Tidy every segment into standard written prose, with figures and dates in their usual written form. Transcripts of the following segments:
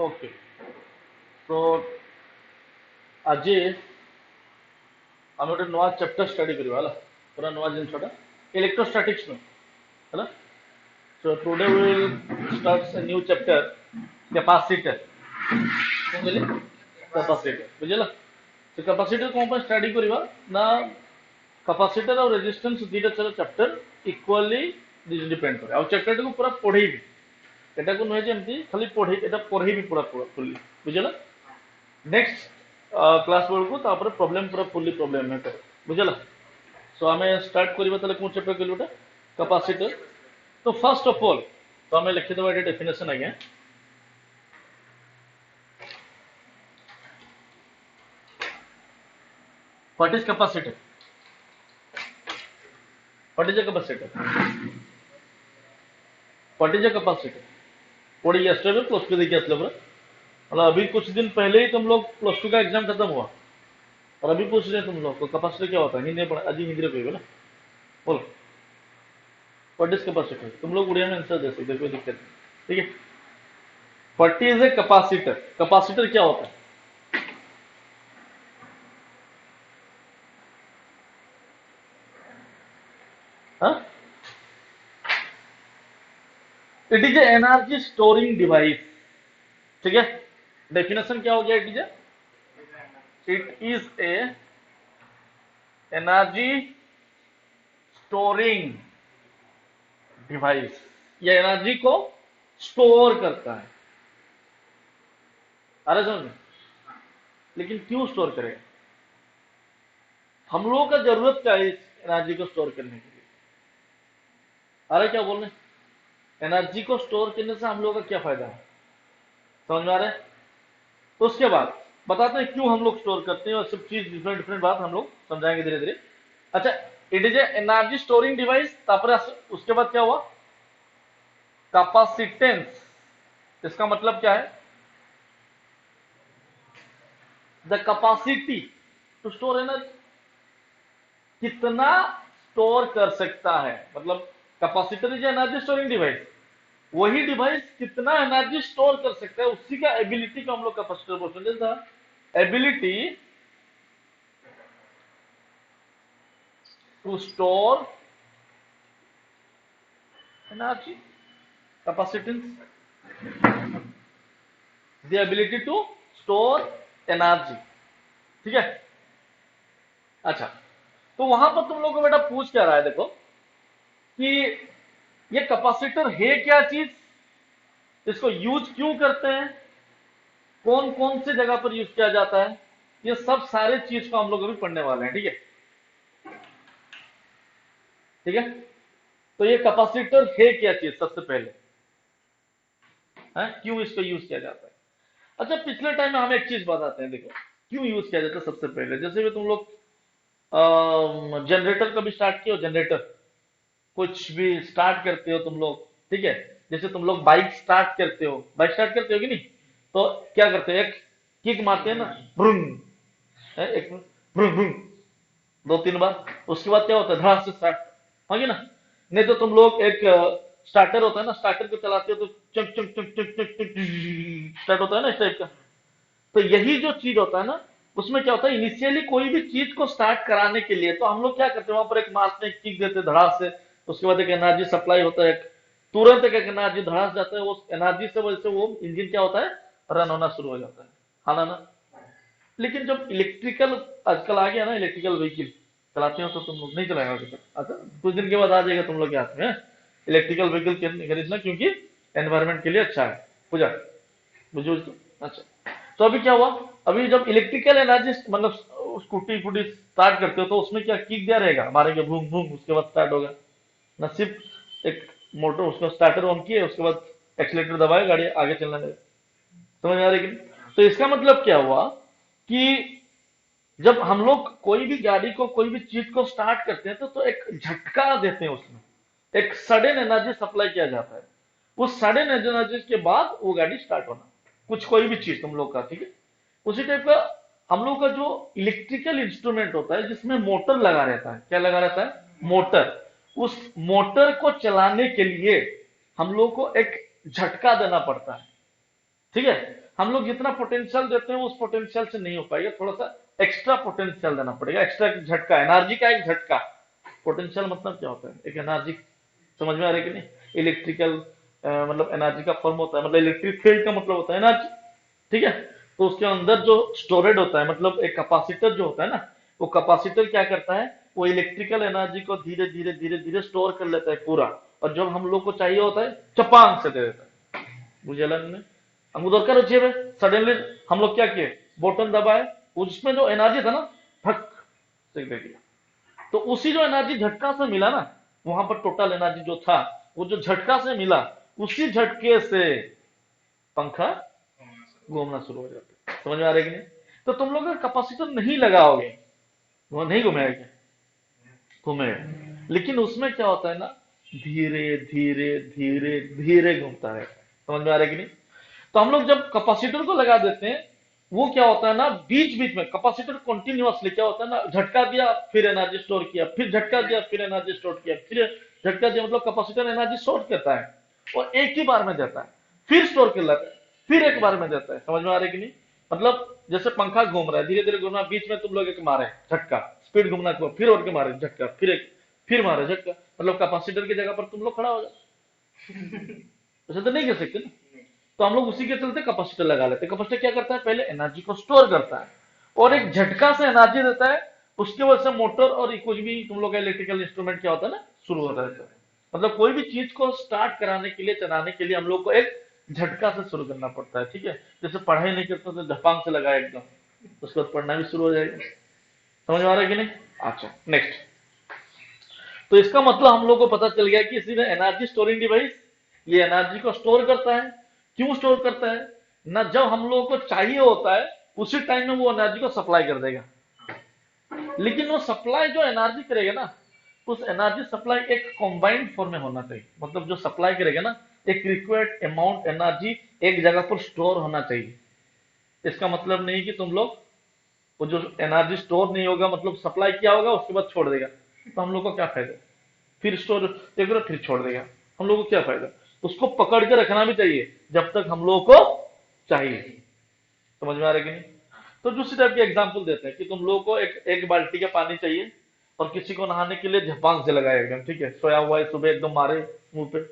Okay, तो आज ଆମେ ଗୋଟେ ନୂଆ ଚେପ୍ଟର ଷ୍ଟଡି କରିବା ହେଲା, ପୁରା ନୂଆ ଜିନିଷଟା ଇଲେକ୍ଟ୍ରୋଷ୍ଟାଟିକ୍ସ ନ ହେଲା। So today we will start a new chapter, capacitor। କଣ କହିଲେ? कैपेसिटर बुझेला। तो कैपेसिटर कौन पर स्टडी करवा ना, कैपेसिटर और रेजिस्टेंस दीटा चलो चैप्टर इक्वली डिपेंड करे। आ चैप्टर को पूरा पढ़ेबी, एटा को नहे जेमती खाली पढ़े, एटा पढ़ेबी पूरा पूरा फुल्ली बुझेला। नेक्स्ट क्लास बेलू तापर प्रॉब्लम पूरा फुल्ली प्रॉब्लम में कर बुझेला। सो आमे स्टार्ट करबा तले कोन चैप्टर कहलुटा, कैपेसिटर। तो फर्स्ट ऑफ ऑल तो आमे लिखि देबा एटा डेफिनेशन आगे। What is capacitor? What is a capacitor? What is a capacitor? पढ़ी यस्टरडे प्लस टू देखिए असले पूरा, मतलब अभी कुछ दिन पहले ही तुम लोग प्लस टू का एग्जाम खत्म हुआ और अभी पूछ रहे हैं तुम लोग को कैपेसिटर क्या होता है। हिंदी में पढ़ा, आज हिंदी में कहिए ना, बोलो व्हाट इज कैपेसिटर। तुम लोग उड़िया में आंसर दे सकते, कोई दिक्कत नहीं, ठीक है। What is a capacitor? Capacitor क्या होता है? हाँ, it is a energy storing device, ठीक है। डेफिनेशन क्या हो गया? It is a energy storing device, ये एनर्जी को स्टोर करता है। अरे समझ, लेकिन क्यों स्टोर करेगा? हम लोगों का जरूरत क्या है इस एनर्जी को स्टोर करने के लिए? अरे क्या बोल रहे हैं? एनर्जी को स्टोर करने से हम लोगों का क्या फायदा है, समझ में आ रहा है? तो उसके बाद बताते हैं क्यों हम लोग स्टोर करते हैं, और सब चीज डिफरेंट डिफरेंट बात हम लोग समझाएंगे धीरे धीरे। अच्छा, it is a energy storing device, उसके बाद क्या हुआ? कैपेसिटेंस। इसका मतलब क्या है? The capacity to store energy, कितना स्टोर कर सकता है, मतलब capacitor is energy storing device, वही डिवाइस कितना एनर्जी स्टोर कर सकता है, उसी का एबिलिटी को हम लोग कैपेसिटर बोलते हैं। जैसा ability to store energy, capacitance, the ability to store energy, ठीक है। अच्छा, तो वहां पर तुम लोग को बेटा पूछ क्या रहा है, देखो कि ये कैपेसिटर है क्या चीज, इसको यूज क्यों करते हैं, कौन कौन से जगह पर यूज किया जाता है, ये सब सारे चीज को हम लोग अभी पढ़ने वाले हैं, ठीक है। ठीक है, तो ये कैपेसिटर है क्या चीज सबसे पहले है, क्यों इसको यूज किया जाता है। अच्छा, पिछले टाइम में हम एक चीज बताते हैं, देखो क्यों यूज किया जाता है। सबसे पहले जैसे भी तुम लोग जनरेटर कभी स्टार्ट किया हो, जनरेटर कुछ भी स्टार्ट करते हो तुम लोग, ठीक है। जैसे तुम लोग बाइक स्टार्ट करते हो, बाइक स्टार्ट करते हो कि नहीं, तो क्या करते हो, एक किक मारते हैं ना, भ्रुंग, एक भ्रुंग भ्रुंग, दो तीन बार, उसके बाद क्या होता है, धड़ास से स्टार्ट, होगी ना। नहीं तो तुम लोग एक स्टार्टर होता है ना, स्टार्टर को चलाते हो तो चक चक चक चक चक चक स्टार्ट होता है ना, इस टाइप का। तो यही जो चीज होता है ना, उसमें क्या होता है, इनिशियली कोई भी चीज को स्टार्ट कराने के लिए तो हम लोग क्या करते हैं, वहां पर एक मास में किक देते हैं धड़ास से, उसके बाद एक एनर्जी सप्लाई होता है, तुरंत एक एनर्जी धड़ास जाता है, उस एनर्जी से वजह से वो इंजन क्या होता है, रन होना शुरू हो जाता है, हाँ ना। लेकिन जब इलेक्ट्रिकल आजकल आ गया ना, इलेक्ट्रिकल व्हीकल चलाते हो तो तुम लोग नहीं चलाएगा अभी तक। अच्छा, कुछ दिन के बाद आ जाएगा तुम लोग के हाथ में इलेक्ट्रिकल व्हीकल खरीदना, क्योंकि एनवायरमेंट के लिए अच्छा है, पूजा बुझो तो। अच्छा, तो अभी क्या हुआ, अभी जब इलेक्ट्रिकल एनर्जी मतलब स्कूटी फूटी स्टार्ट करते हो तो उसमें क्या किक दिया रहेगा, मारेंगे बूम बूम, उसके बाद स्टार्ट होगा ना, सिर्फ एक मोटर, उसका स्टार्टर ऑन किए, उसके बाद एक्सीलेटर दबाए, गाड़ी आगे चलने लगे, समझ आ रही कि नहीं? तो इसका मतलब क्या हुआ कि जब हम लोग कोई भी गाड़ी को, कोई भी चीज को स्टार्ट करते हैं तो एक झटका देते हैं, उसमें एक सडन एनर्जी सप्लाई किया जाता है, उस सडन एनर्जी के बाद वो गाड़ी स्टार्ट होना, कुछ कोई भी चीज तुम लोग का, ठीक है। उसी टाइप का हम लोग का जो इलेक्ट्रिकल इंस्ट्रूमेंट होता है जिसमें मोटर लगा रहता है, क्या लगा रहता है, मोटर, उस मोटर को चलाने के लिए हम लोग को एक झटका देना पड़ता है, ठीक है। हम लोग जितना पोटेंशियल देते हैं उस पोटेंशियल से नहीं हो पाएगा, थोड़ा सा एक्स्ट्रा पोटेंशियल देना पड़ेगा, एक्स्ट्रा झटका, एनर्जी का एक झटका। पोटेंशियल मतलब क्या होता है? एक एनर्जी, समझ में आ रहा है कि नहीं? इलेक्ट्रिकल मतलब एनर्जी का फॉर्म होता है, मतलब इलेक्ट्रिक फील्ड का मतलब होता है एनर्जी, ठीक है। तो उसके अंदर जो स्टोरेज होता है, मतलब एक कैपेसिटर जो होता है ना, वो कैपेसिटर क्या करता है, वो इलेक्ट्रिकल एनर्जी को धीरे धीरे धीरे धीरे स्टोर कर लेता है पूरा, और जब हम लोग को चाहिए होता है चपांग से दे देता है। मुझे लगने हम उधर कर चाहिए, सडनली हम लोग क्या किए, बटन दबाए, उसमें जो एनर्जी था ना, फक से दे दिया। तो उसी जो एनर्जी झटका से मिला ना, वहां पर टोटल एनर्जी जो था, वो जो झटका से मिला, उसी झटके से पंखा घूमना शुरू हो जाता है। समझ में आ रहा है कि नहीं? तो तुम लोग अगर कैपेसिटर नहीं लगाओगे, वो नहीं घूमेगा, घूमेगा, लेकिन उसमें क्या होता है ना, धीरे धीरे धीरे धीरे घूमता है। समझ में आ रहा है कि नहीं? तो हम लोग जब कैपेसिटर को लगा देते हैं, वो क्या होता है ना, बीच बीच में कैपेसिटर कंटिन्यूअसली क्या होता है ना, झटका दिया फिर एनर्जी स्टोर किया, फिर झटका दिया फिर एनर्जी स्टोर किया, फिर झटका दिया, मतलब कैपेसिटर एनर्जी स्टोर करता है और एक ही बार में देता है, फिर स्टोर कर लेता है, फिर एक बार में देता है। समझ में आ रहा है कि नहीं? मतलब जैसे पंखा घूम रहा है, धीरे धीरे घूम रहा है, बीच में तुम लोग एक मारे झटका, स्पीड घूमना, फिर और के मारे झटका, फिर एक, फिर मारे झटका, मतलब कैपेसिटर की जगह पर तुम लोग खड़ा हो जाओ। ऐसे तो नहीं कर सकते ना। तो हम लोग उसी के चलते कैपेसिटर लगा लेते हैं। कैपेसिटर क्या करता है, पहले एनर्जी को स्टोर करता है और एक झटका से एनर्जी देता है, उसके वजह से मोटर और कुछ भी तुम लोग का इलेक्ट्रिकल इंस्ट्रूमेंट क्या होता है ना, शुरू होता है। मतलब कोई भी चीज को स्टार्ट कराने के लिए, चलाने के लिए हम लोग को एक झटका से शुरू करना पड़ता है, ठीक है। जैसे पढ़ाई नहीं करते तो झपांग से लगाया एकदम, उसके बाद पढ़ना भी शुरू हो जाएगा। समझ में आ रहा है कि नहीं? अच्छा, नेक्स्ट। तो इसका मतलब हम लोग को पता चल गया कि इसी में एनर्जी स्टोरिंग डिवाइस, ये एनर्जी को स्टोर करता है। क्यों स्टोर करता है ना, जब हम लोगों को चाहिए होता है उसी टाइम में वो एनर्जी को सप्लाई कर देगा। लेकिन वो सप्लाई जो एनर्जी करेगा ना, उस एनर्जी सप्लाई एक कॉम्बाइंड फॉर्म में होना चाहिए। मतलब जो सप्लाई करेगा ना, एक रिक्वायर्ड अमाउंट एनर्जी एक जगह पर स्टोर होना चाहिए। इसका मतलब नहीं कि तुम लोग वो जो एनर्जी स्टोर नहीं होगा, मतलब सप्लाई किया होगा उसके बाद छोड़ देगा, तो हम लोग को क्या फायदा? फिर स्टोर देगा फिर छोड़ देगा, हम लोग को क्या फायदा? उसको पकड़ के रखना भी चाहिए जब तक हम लोग को चाहिए। समझ में आ रहा है कि नहीं? तो दूसरी टाइप के एग्जांपल देते हैं कि तुम लोगों को एक एक बाल्टी का पानी चाहिए और किसी को नहाने के लिए झपांग से लगाया एकदम, ठीक है, सोया हुआ है, सुबह एकदम मारे मुंह पे।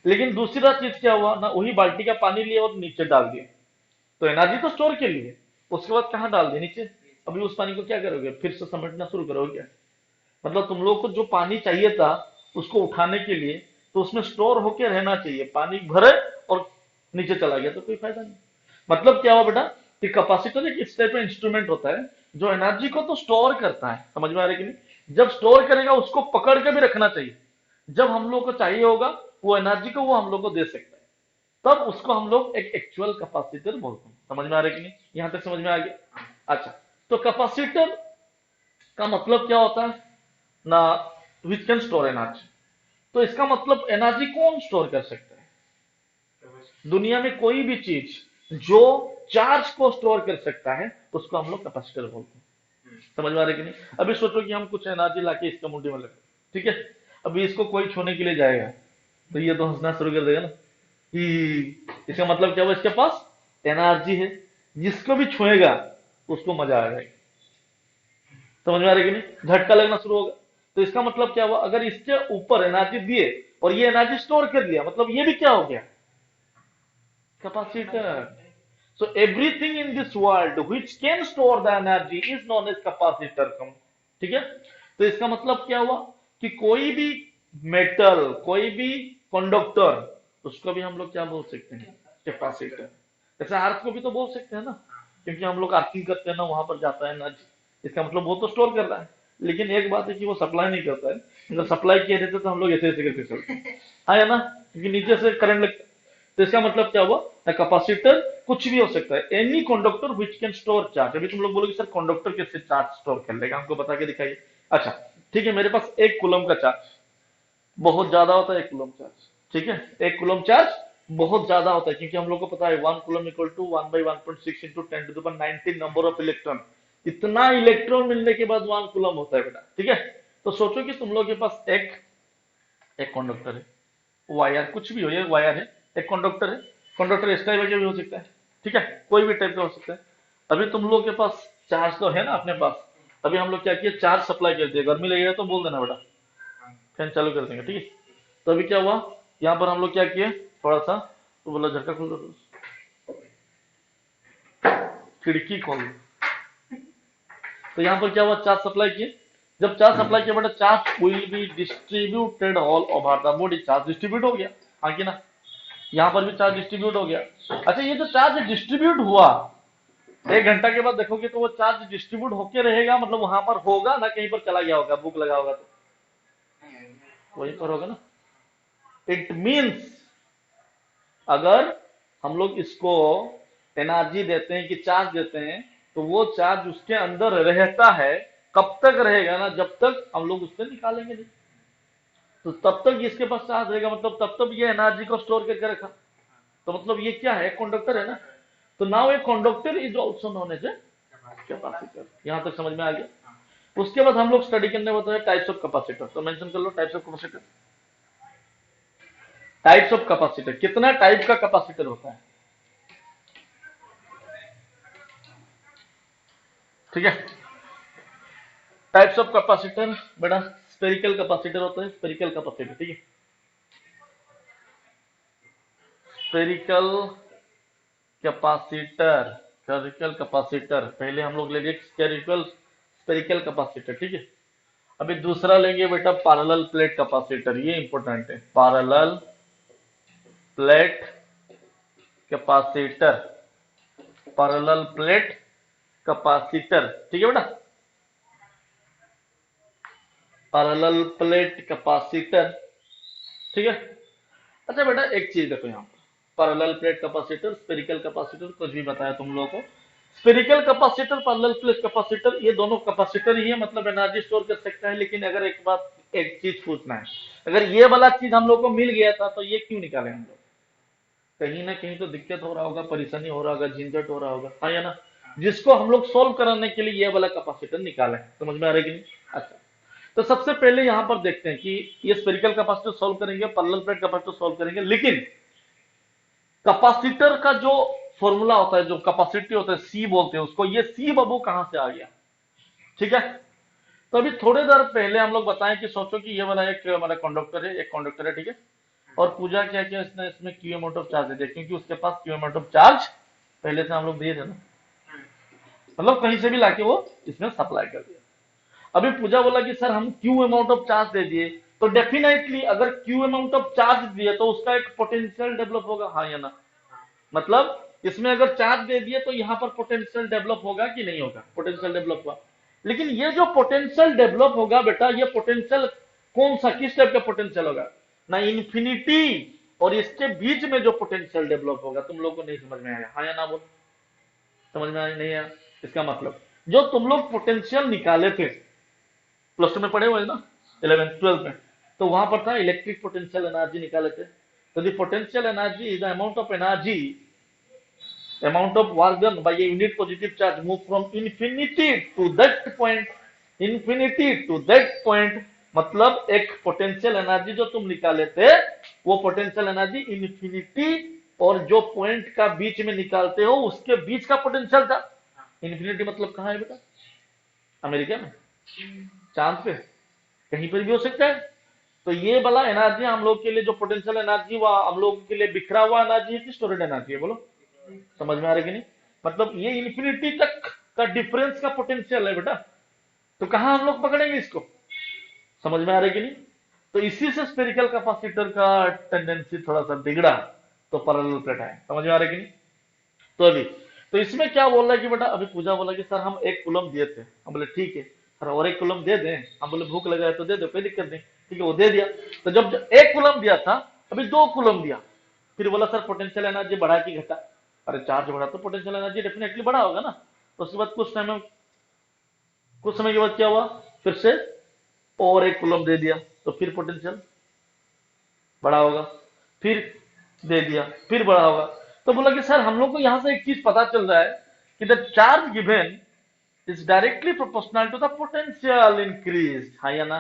लेकिन दूसरा चीज क्या हुआ ना, वही बाल्टी का पानी लिया और नीचे डाल दिया, तो एनर्जी तो स्टोर के लिए, उसके बाद कहाँ डाल दिया? नीचे। अभी उस पानी को क्या करोगे, फिर से समेटना शुरू करोगे क्या? मतलब तुम लोग को जो पानी चाहिए था उसको उठाने के लिए, तो उसमें स्टोर होके रहना चाहिए, पानी भरे और नीचे चला गया तो कोई फायदा नहीं। मतलब क्या हुआ बेटा, कि कैपेसिटर एक इस टाइप का इंस्ट्रूमेंट होता है जो एनर्जी को तो स्टोर करता है। समझ में आ रहा है कि नहीं? जब स्टोर करेगा उसको पकड़ के भी रखना चाहिए, जब हम लोग को चाहिए होगा वो एनर्जी को वो हम लोग को दे सकता है, तब उसको हम लोग एक एक्चुअल कैपेसिटर बोलते हैं। समझ में आ रहा है कि नहीं? यहां तक समझ में आ गया? अच्छा, तो कैपेसिटर का मतलब क्या होता है ना, विच कैन स्टोर एनर्जी। तो इसका मतलब एनर्जी कौन स्टोर कर सकता है? दुनिया में कोई भी चीज जो चार्ज को स्टोर कर सकता है उसको हम लोग कैपेसिटर बोलते हैं। समझ में आ रहा है कि नहीं? अभी सोचो कि हम कुछ एनर्जी लाके इसका मुंडी में लगे, ठीक है, अभी इसको कोई छूने के लिए जाएगा तो ये तो हंसना शुरू कर देगा ना, इसका मतलब क्या हुआ, इसके पास एनर्जी है, जिसको भी छुएगा उसको मजा आ जाएगा। समझ में आ रहा है कि नहीं? झटका लगना शुरू होगा। तो इसका मतलब क्या हुआ, अगर इसके ऊपर एनर्जी दिए और ये एनर्जी स्टोर कर लिया, मतलब ये भी क्या हो गया, capacitor. So everything in this world which can store the energy is known as capacitor. ठीक है, तो इसका मतलब क्या हुआ कि कोई भी मेटल, कोई भी कंडक्टर, उसको भी हम लोग क्या बोल सकते हैं, कैपेसिटर। जैसे अर्थ को भी तो बोल सकते हैं ना, क्योंकि हम लोग अर्थिंग करते हैं ना, वहां पर जाता है एनर्जी, इसका मतलब वो तो स्टोर कर रहा है। लेकिन एक बात है कि वो सप्लाई नहीं करता है, अगर सप्लाई किए रहते तो हम लोग ऐसे ऐसे करके चलते है ना, क्योंकि नीचे से करंट लगता है। तो इसका मतलब क्या हुआ, कैपेसिटर कुछ भी हो सकता है, any conductor which can store charge. अभी तुम लोग बोलोगे सर कंडक्टर कैसे चार्ज स्टोर कर लेगा, हमको बता के दिखाइए। अच्छा ठीक है, मेरे पास 1 कूलम का चार्ज बहुत ज्यादा होता है, 1 कूलम चार्ज, ठीक है, 1 कूलम चार्ज बहुत ज्यादा होता है, क्योंकि हम लोग को पता है 1 coulomb equal to 1/1.6 into 10⁻19 number of electron. इतना इलेक्ट्रॉन मिलने के बाद 1 कूलम होता है बेटा, ठीक है। तो सोचो कि तुम लोग के पास एक एक कंडक्टर है, वायर कुछ भी हो, ये वायर है, एक कंडक्टर है, कंडक्टर इस टाइप का भी हो सकता है, ठीक है, कोई भी टाइप का हो सकता है। अभी तुम लोग के पास चार्ज तो है ना अपने पास, अभी हम लोग क्या किए, चार्ज सप्लाई कर दिया, गर्मी लगेगा तो बोल देना बेटा, फैन चालू कर देंगे, ठीक है। तो अभी क्या हुआ, यहाँ पर हम लोग क्या किए, थोड़ा सा तो बोला झटका खोल दो, खिड़की खोल दो। तो यहाँ पर क्या हुआ, चार्ज सप्लाई किए, जब चार्ज सप्लाई किया बेटा, charge will be distributed all over the body, charge distribute हो गया, हाँ कि ना, यहाँ पर भी चार्ज डिस्ट्रीब्यूट हो गया। अच्छा, ये जो चार्ज डिस्ट्रीब्यूट हुआ, 1 घंटा के बाद देखोगे तो वो चार्ज डिस्ट्रीब्यूट होके रहेगा, मतलब वहां पर होगा ना, कहीं पर चला गया होगा, बुक लगा होगा तो वहीं पर होगा ना। इट मीन्स अगर हम लोग इसको एनर्जी देते हैं कि चार्ज देते हैं, तो वो चार्ज उसके अंदर रहता है, कब तक रहेगा ना, जब तक हम लोग उससे निकालेंगे नहीं, तो तब तक इसके पास चार्ज रहेगा, मतलब तब तक ये एनर्जी को स्टोर करके रखा। तो मतलब ये क्या है, कंडक्टर है ना। तो now a conductor is also known as a capacitor. यहां तक समझ में आ गया। उसके बाद हम लोग स्टडी करने बताए टाइप्स ऑफ कैपेसिटर, तो मेंशन कर लो types of capacitor. Types of capacitor, कितना टाइप का कैपेसिटर होता है, ठीक है। टाइप्स ऑफ कैपेसिटर बेटा, स्फेरिकल कैपेसिटर होता है, स्फेरिकल कैपेसिटर, ठीक है। स्फेरिकल कैपेसिटर, स्फेरिकल कैपेसिटर, पहले हम लोग लेंगे स्फेरिकल स्फेरिकल कैपेसिटर, ठीक है। अभी दूसरा लेंगे बेटा पैरेलल प्लेट कैपेसिटर, ये इंपॉर्टेंट है, parallel plate capacitor, parallel plate capacitor, ठीक है बेटा, पैरेलल प्लेट कैपेसिटर, ठीक है। अच्छा बेटा एक चीज देखो, यहाँ पर parallel plate capacitor, spherical capacitor, कुछ भी बताया तुम लोगों को। Spherical capacitor, parallel plate capacitor, ये दोनों कैपेसिटर ही है, मतलब एनर्जी स्टोर कर सकता है। लेकिन अगर एक बात, एक चीज पूछना है, अगर ये वाला चीज हम लोग को मिल गया था तो ये क्यों निकाले हम लोग, कहीं ना कहीं तो दिक्कत हो रहा होगा, परेशानी हो रहा होगा, झंझट हो रहा होगा, हाँ या ना, जिसको हम लोग सोल्व कराने के लिए ये वाला कैपेसिटर निकाले, समझ में आ रहा है कि नहीं। अच्छा, तो सबसे पहले यहां पर देखते हैं कि ये स्फेरिकल कैपेसिटर सोल्व करेंगे, पैरेलल प्लेट कैपेसिटर सोल्व करेंगे, लेकिन कैपेसिटर का जो फॉर्मूला होता है, जो कैपेसिटी होता है, सी बोलते हैं उसको, ये सी बबू कहां से आ गया, ठीक है। तो अभी थोड़ी देर पहले हम लोग बताएं कि सोचो कि ये वाला एक हमारा कंडक्टर है, एक कंडक्टर है, ठीक है। और पूजा क्या किया इसने, इसमें क्यू अमाउंट ऑफ चार्ज दे दिया, क्योंकि उसके पास क्यू अमाउंट ऑफ चार्ज पहले से हम लोग दिए थे ना, मतलब कहीं से भी लाके वो इसमें सप्लाई कर दिया। अभी पूजा बोला कि सर हम क्यू अमाउंट ऑफ चार्ज दे दिए, तो डेफिनेटली अगर क्यू अमाउंट ऑफ चार्ज दिए तो उसका एक पोटेंशियल डेवलप होगा, हाँ या ना। मतलब इसमें अगर चार्ज दे दिए तो यहाँ पर पोटेंशियल डेवलप होगा कि नहीं होगा, पोटेंशियल डेवलप हुआ। लेकिन ये जो पोटेंशियल डेवलप होगा बेटा, ये पोटेंशियल कौन सा, किस टाइप का पोटेंशियल होगा ना, इंफिनिटी और इसके बीच में जो पोटेंशियल डेवलप होगा, तुम लोग को नहीं समझ में आया, हाँ या ना बोल, समझ में आया नहीं आया। इसका मतलब जो तुम लोग पोटेंशियल निकाले थे प्लस टू में पढ़े हुए ना, 11th 12th में, तो वहां पर था इलेक्ट्रिक पोटेंशियल एनर्जी निकाले थे। तो the potential energy is the amount of energy, amount of work done by a unit positive charge move from infinity to that point, infinity to that point, मतलब एक पोटेंशियल एनर्जी जो तुम निकाले थे, वो पोटेंशियल एनर्जी इन्फिनिटी और जो point का बीच में निकालते हो उसके बीच का पोटेंशियल था। इन्फिनिटी मतलब कहां है बेटा, अमेरिका में, चांद पे, कहीं पर भी हो सकता है। तो ये वाला एनर्जी हम लोग के लिए जो पोटेंशियल एनर्जी, वो हम लोग के लिए बिखरा हुआ एनर्जी है कि स्टोरेड एनर्जी है, बोलो समझ में आ रहा है कि नहीं। मतलब ये इन्फिनिटी तक का डिफरेंस का पोटेंशियल है बेटा, तो कहां हम लोग पकड़ेंगे इसको, समझ में आ रहा है कि नहीं। तो इसी से स्फेरिकल कैपेसिटर का टेंडेंसी थोड़ा सा बिगड़ा, तो पैरेलल प्लेट है, समझ में आ रहा है कि नहीं। तो अभी तो इसमें क्या बोल रहा है कि बेटा, अभी पूजा बोला कि सर हम 1 कूलम दिए थे, हम बोले ठीक है सर, और 1 कूलम दे दें, हम बोले भूख लगा है तो दे दो, कोई दिक्कत नहीं, ठीक है वो दे दिया। तो जब 1 कूलम दिया था, अभी 2 कूलम दिया, फिर बोला सर पोटेंशियल एनर्जी बढ़ा कि घटा, अरे चार्ज बढ़ा तो पोटेंशियल एनर्जी डेफिनेटली बढ़ा होगा ना। तो उसके बाद कुछ समय के बाद क्या हुआ, फिर से और 1 कूलम दे दिया, तो फिर पोटेंशियल बढ़ा होगा, फिर दे दिया, फिर बढ़ा होगा। तो बोला कि सर हम लोग को यहां से एक चीज पता चल रहा है कि the charge given is directly proportional to the potential increase, हाँ या ना,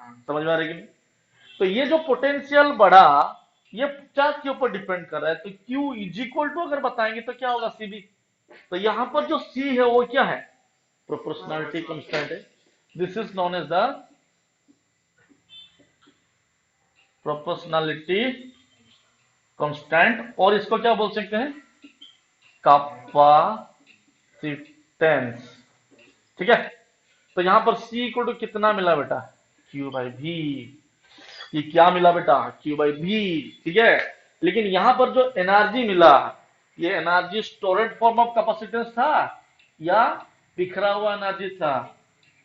समझ में आ रही कि नहीं। तो ये जो पोटेंशियल बढ़ा, ये चार्ज के ऊपर डिपेंड कर रहा है। तो Q इज इक्वल टू अगर बताएंगे तो क्या होगा, CB। तो यहां पर जो C है वो क्या है, प्रोपोर्शनैलिटी कांस्टेंट है। This is known as the proportionality constant, और इसको क्या बोल सकते हैं, कैपेसिटेंस। ठीक है। तो यहां पर C इक्वल टू कितना मिला बेटा, Q/V। ये क्या मिला बेटा, Q/V। ठीक है। लेकिन यहां पर जो एनर्जी मिला, ये energy storage form of capacitance था या बिखरा हुआ एनर्जी था,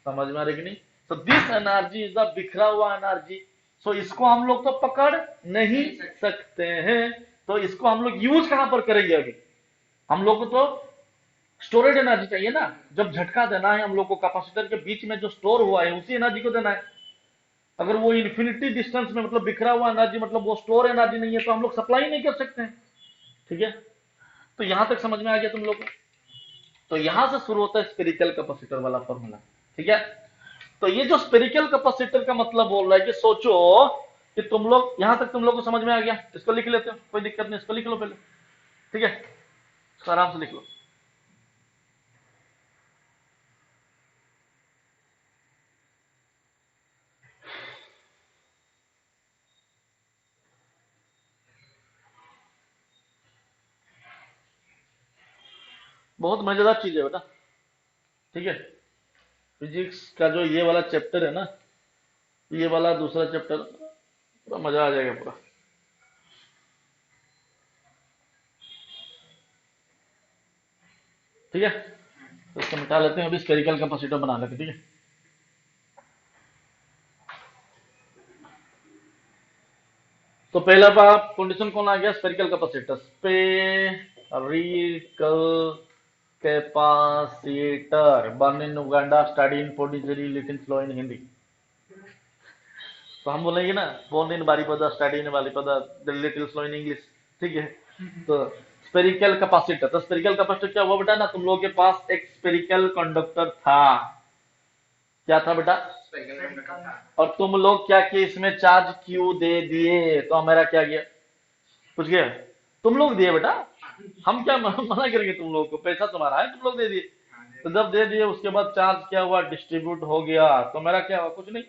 समझ में आ रही कि नहीं। तो दिस एनर्जी इज द बिखरा हुआ एनर्जी। सो इसको हम लोग तो पकड़ नहीं सकते हैं। तो इसको हम लोग यूज कहां पर करेंगे, अभी हम लोग को तो स्टोरेज एनर्जी चाहिए ना। जब झटका देना है हम लोग को, कैपेसिटर के बीच में जो स्टोर हुआ है उसी एनर्जी को देना है। अगर वो इन्फिनिटी डिस्टेंस में, मतलब बिखरा हुआ एनर्जी, मतलब वो स्टोर एनर्जी नहीं है, तो हम लोग सप्लाई नहीं कर सकते हैं। ठीक है। तो यहां तक समझ में आ गया तुम लोग को। तो यहां से शुरू होता है स्पेरिकल कैपेसिटर वाला फॉर्मूला। ठीक है। तो ये जो स्पेरिकल कैपेसिटर का मतलब बोल रहा है कि सोचो कि तुम लोग, यहां तक तुम लोग को समझ में आ गया, इसको लिख लेते हो, कोई दिक्कत नहीं, इसको लिख लो पहले। ठीक है, इसको आराम से लिख लो। बहुत मजेदार चीज है बेटा। ठीक है। फिजिक्स का जो ये वाला चैप्टर है ना, ये वाला दूसरा चैप्टर, पूरा मजा आ जाएगा पूरा। ठीक है। तो इसको मिटा लेते हैं, अभी स्पेरिकल कैपेसिटर बना लेते हैं। ठीक है। तो पहला कंडीशन कौन आ गया, spherical capacitor. Spherical capacitor born in Uganda, study in Pondicherry, little slow in Hindi. तो हम बोलेंगे ना, born in Baripada, study in Baripada, little slow in English. ठीक है। तो स्पेरिकल कैपेसिटर, तो स्पेरिकल कैपेसिटर क्या हुआ बेटा ना, तुम लोगों के पास एक स्पेरिकल कंडक्टर था। क्या था बेटा, और तुम लोग क्या किए, इसमें चार्ज क्यू दे दिए, तो हमारा क्या गया, कुछ गया, तुम लोग दिए बेटा। हम क्या मना करेंगे, तुम लोगों को पैसा तुम्हारा है, तुम लोग दे दिए। तो जब दे दिए उसके बाद चार्ज क्या हुआ, डिस्ट्रीब्यूट हो गया, तो मेरा क्या हुआ, कुछ नहीं।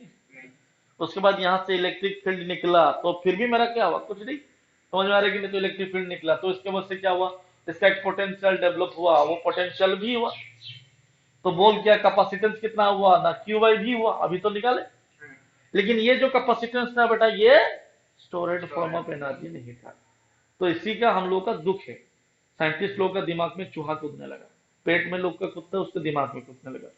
उसके बाद यहां से इलेक्ट्रिक फील्ड निकला, तो फिर भी मेरा क्या हुआ, कुछ नहीं। समझ में आ रहा है कि नहीं। तो इलेक्ट्रिक फील्ड निकला, तो इसके वजह से क्या हुआ, इसका एक पोटेंशियल डेवलप हुआ, वो पोटेंशियल भी हुआ। तो बोल क्या, कैपेसिटेंस कितना हुआ ना, Q/V हुआ, अभी तो निकाले। लेकिन ये जो कैपेसिटेंस था बेटा, ये स्टोरेज फॉर्म ऑफ एनर्जी नहीं था। तो इसी का हम लोग का दुख है। साइंटिस्ट लोग का दिमाग में चूहा कूदने लगा, पेट में लोग का कुत्ता उसके दिमाग में कूदने लगा।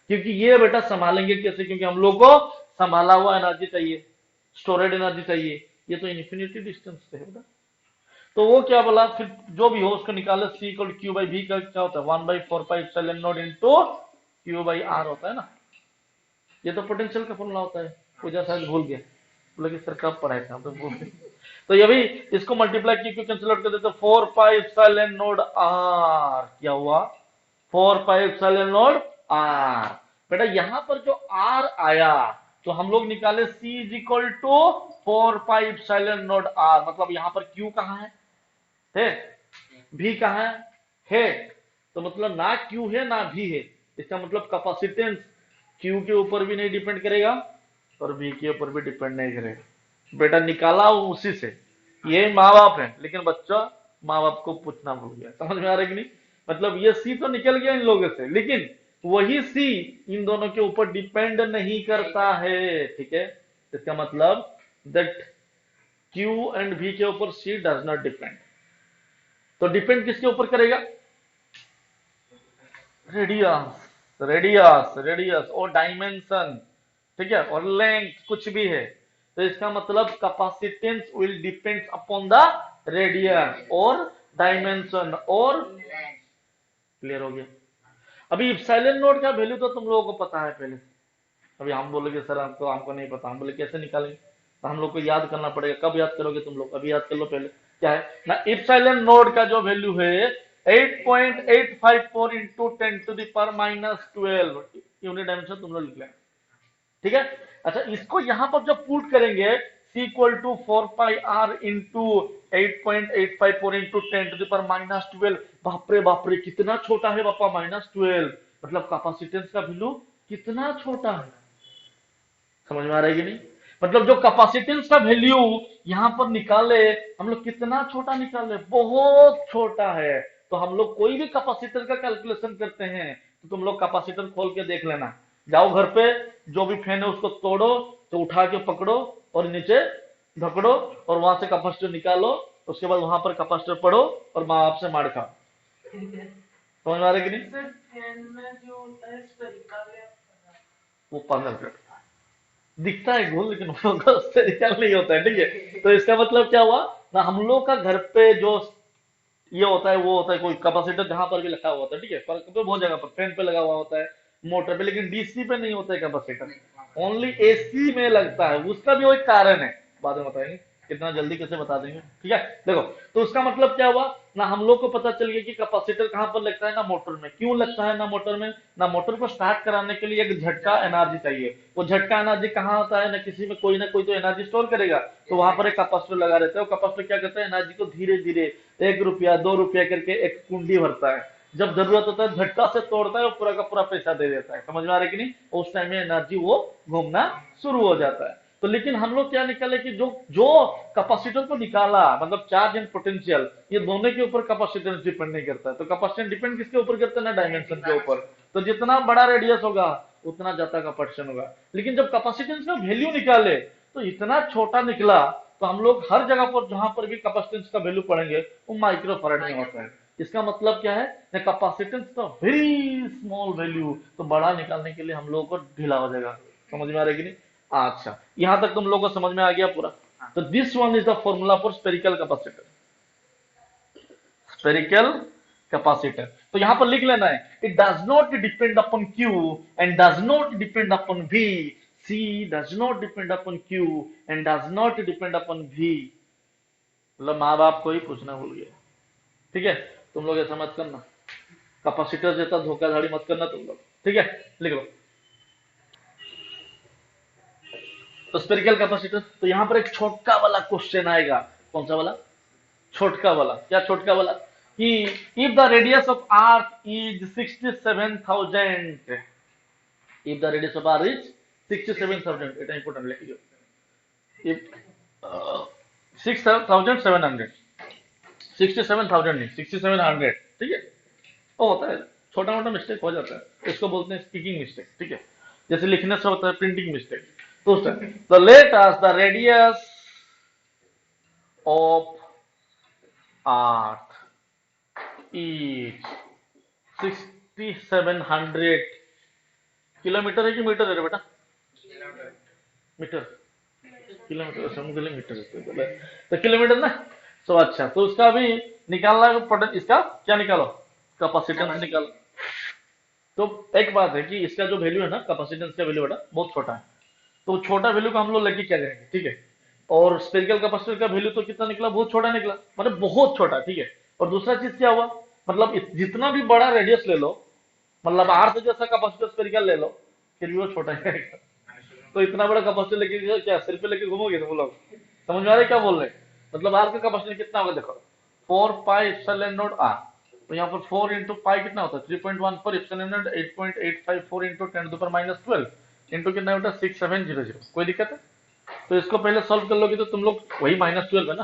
क्योंकि ये बेटा संभालेंगे कैसे, क्योंकि हम लोग को संभाला हुआ एनर्जी चाहिए, स्टोरेज एनर्जी चाहिए। ये तो इन्फिनिटी डिस्टेंस पे है बेटा। तो वो क्या बोला, फिर जो भी हो उसको निकाले, C इक्वल Q/V का क्या होता है, 1/4πε0 इंटू Q/R होता है ना। ये तो पोटेंशियल का फॉर्मूला होता है। पूजा शायद भूल गया, बोला कि सर कब पढ़ाए थे, हम तो भूल गए। तो ये भी इसको मल्टीप्लाई क्यों कैंसिल आउट कर देते, 4πε0R क्या हुआ, 4πε0R। बेटा यहां पर जो R आया, तो हम लोग निकाले C is equal to 4πε0R। मतलब यहां पर Q कहां है, V कहां है। तो मतलब ना Q है ना V है। इसका मतलब कैपेसिटेंस Q के ऊपर भी नहीं डिपेंड करेगा और V के ऊपर भी डिपेंड नहीं करेगा। बेटा निकाला उसी से, ये माँ बाप है, लेकिन बच्चा माँ बाप को पूछना भूल गया। समझ में आ रहा है कि नहीं। मतलब ये C तो निकल गया इन लोगों से, लेकिन वही C इन दोनों के ऊपर डिपेंड नहीं करता है। ठीक है। इसका मतलब दैट Q एंड V के ऊपर C डज नॉट डिपेंड। तो डिपेंड किसके ऊपर करेगा, रेडियस, रेडियस, रेडियस और डायमेंशन। ठीक है, और लेंथ कुछ भी है। तो इसका मतलब capacitance will depend upon the radius और डायमेंशन और, क्लियर हो गया। अभी इप्सिलॉन नोट का वैल्यू तो तुम लोगों को पता है पहले। अभी हम बोलेंगे सर हमको नहीं पता, हम बोले कैसे निकालेंगे, तो हम लोग को याद करना पड़ेगा। कब याद करोगे तुम लोग, अभी याद कर लो पहले। क्या है ना, इप्सिलॉन नोट का जो वैल्यू है 8.854 इंटू 10⁻⁻12 यूनिट डायमेंशन तुम लोग लिख लें। ठीक है। अच्छा इसको यहां पर जब पुट करेंगे C equal to 4πr into 8.854 into 10⁻12। बाप रे कितना छोटा है पापा, -12। मतलब कैपेसिटेंस का वैल्यू कितना छोटा है, समझ में आ रहा है कि नहीं? मतलब जो कैपेसिटेंस का वैल्यू यहां पर निकाले हम लोग, कितना छोटा निकाले, बहुत छोटा है। तो हम लोग कोई भी कैपेसिटर का कैलकुलेशन करते हैं तो तुम लोग कैपेसिटर खोल के देख लेना, जाओ घर पे, जो भी फैन है उसको तोड़ो, तो उठा के पकड़ो और नीचे धकड़ो और वहां से कैपेसिटर निकालो, उसके बाद वहां पर कैपेसिटर पढ़ो और माँ बाप से मार खाओ। समझ में आ रहा है कि नहीं? वो पागल करता है, दिखता है गोल लेकिन वो स्फेरिकल नहीं होता है, ठीक है? तो इसका मतलब क्या हुआ ना, हम लोग का घर पे जो ये होता है वो होता है कोई कैपेसिटर जहां पर भी लगा हुआ होता है, ठीक है? पर बहुत जगह पर फैन पे लगा हुआ होता है, मोटर पे, लेकिन डीसी पे नहीं होता है कैपेसिटर, ओनली एसी में लगता है। उसका भी वो एक कारण है, बाद में बताएंगे कितना जल्दी कैसे बता देंगे, ठीक है? देखो, तो उसका मतलब क्या हुआ ना, हम लोग को पता चल गया कि कैपेसिटर कहां पर लगता है ना, मोटर में। क्यों लगता है ना मोटर में ना, मोटर को स्टार्ट कराने के लिए एक झटका एनर्जी चाहिए। वो झटका एनर्जी कहाँ होता है ना, किसी में कोई ना कोई तो एनर्जी स्टोर करेगा, तो वहां पर एक कैपेसिटर लगा रहता है। वो कैपेसिटर क्या करता है, एनर्जी को धीरे धीरे 1 रुपया 2 रुपया करके एक कुंडी भरता है, जब जरूरत होता है झटका से तोड़ता है और पूरा का पूरा पैसा दे देता है। समझ में आ रहा है कि नहीं? उस टाइम में एनर्जी वो घूमना शुरू हो जाता है। तो लेकिन हम लोग क्या निकाले कि जो जो कैपेसिटर को निकाला, मतलब चार्ज एंड पोटेंशियल, ये दोनों के ऊपर कैपेसिटेंस डिपेंड नहीं करता है। तो कैपेसिटेंस डिपेंड किसके ऊपर करता है ना, डायमेंशन के ऊपर। तो जितना बड़ा रेडियस होगा उतना ज्यादा कैपेसिटेंस होगा। लेकिन जब कैपेसिटेंस का वैल्यू निकाले तो इतना छोटा निकला, तो हम लोग हर जगह पर जहां पर भी कैपेसिटेंस का वैल्यू पढ़ेंगे वो माइक्रोफैराड में होता है। इसका मतलब क्या है, कैपेसिटेंस का वेरी स्मॉल वैल्यू, तो बड़ा निकालने के लिए हम लोगों को ढीला हो जाएगा। समझ में आ रहा है कि नहीं? अच्छा, यहां तक तुम लोगों को समझ में आ गया पूरा? तो this one is the formula for spherical capacitor. Spherical capacitor, तो यहां पर लिख लेना है, it does not depend upon Q and does not depend upon V. C does not depend upon Q and does not depend upon V. मतलब माँ बाप को ही पूछना भूल गया, ठीक है? तुम लोग ऐसा मत करना, कैपेसिटर जैसा धोखाधड़ी मत करना तुम लोग, ठीक है? लिख लो। तो स्पेरिकल कैपेसिटर, तो यहां पर एक छोटका वाला क्वेश्चन आएगा। कौन सा वाला? छोटका वाला। क्या छोटका वाला? कि if the radius of earth is 67,000, if the radius of earth is 67,000, এটা ইম্পর্টেন্ট লিখে দিও। if 6,700, 67,000 नहीं 6,700, ठीक है? वो होता है, छोटा मोटा मिस्टेक हो जाता है, इसको बोलते हैं स्पीकिंग मिस्टेक, ठीक है? जैसे लिखने से होता है प्रिंटिंग मिस्टेक। तो the let us the radius of earth is 6,700 kilometre है कि मीटर है बेटा? मीटर, किलोमीटर समझ गए, मीटर तो किलोमीटर ना। तो अच्छा, तो उसका भी निकालना है, इसका क्या निकालो, कैपेसिटेंस निकालो। तो एक बात है कि इसका जो वैल्यू है ना, कैपेसिटेंस का वैल्यू बेटा बहुत छोटा है, तो छोटा वैल्यू को हम लोग लेके क्या करेंगे, ठीक है? और स्पेरिकल कैपेसिटर का वैल्यू तो कितना निकला, बहुत छोटा निकला, मतलब बहुत छोटा, ठीक है? और दूसरा चीज क्या हुआ, मतलब जितना भी बड़ा रेडियस ले लो, मतलब अर्थ जैसा कैपेसिटर स्पेरिकल ले लो, फिर भी वो छोटा ही रहेगा। तो इतना बड़ा कैपेसिटर लेके क्या सिर पे लेके घूमोगे तुम लोग? समझ में आ रहा है क्या बोल रहे हैं? मतलब आर का कैपेसिटर कितना होगा, देखो 4πε0r, तो यहाँ पर 4 इंटू पाई कितना होता है, 3.14 एप्सिलॉन 8.854 इंटू 10⁻12 इंटू कितना होता है 6700। कोई दिक्कत है? तो इसको पहले सॉल्व कर लोगे तो तुम लोग वही -12 है ना,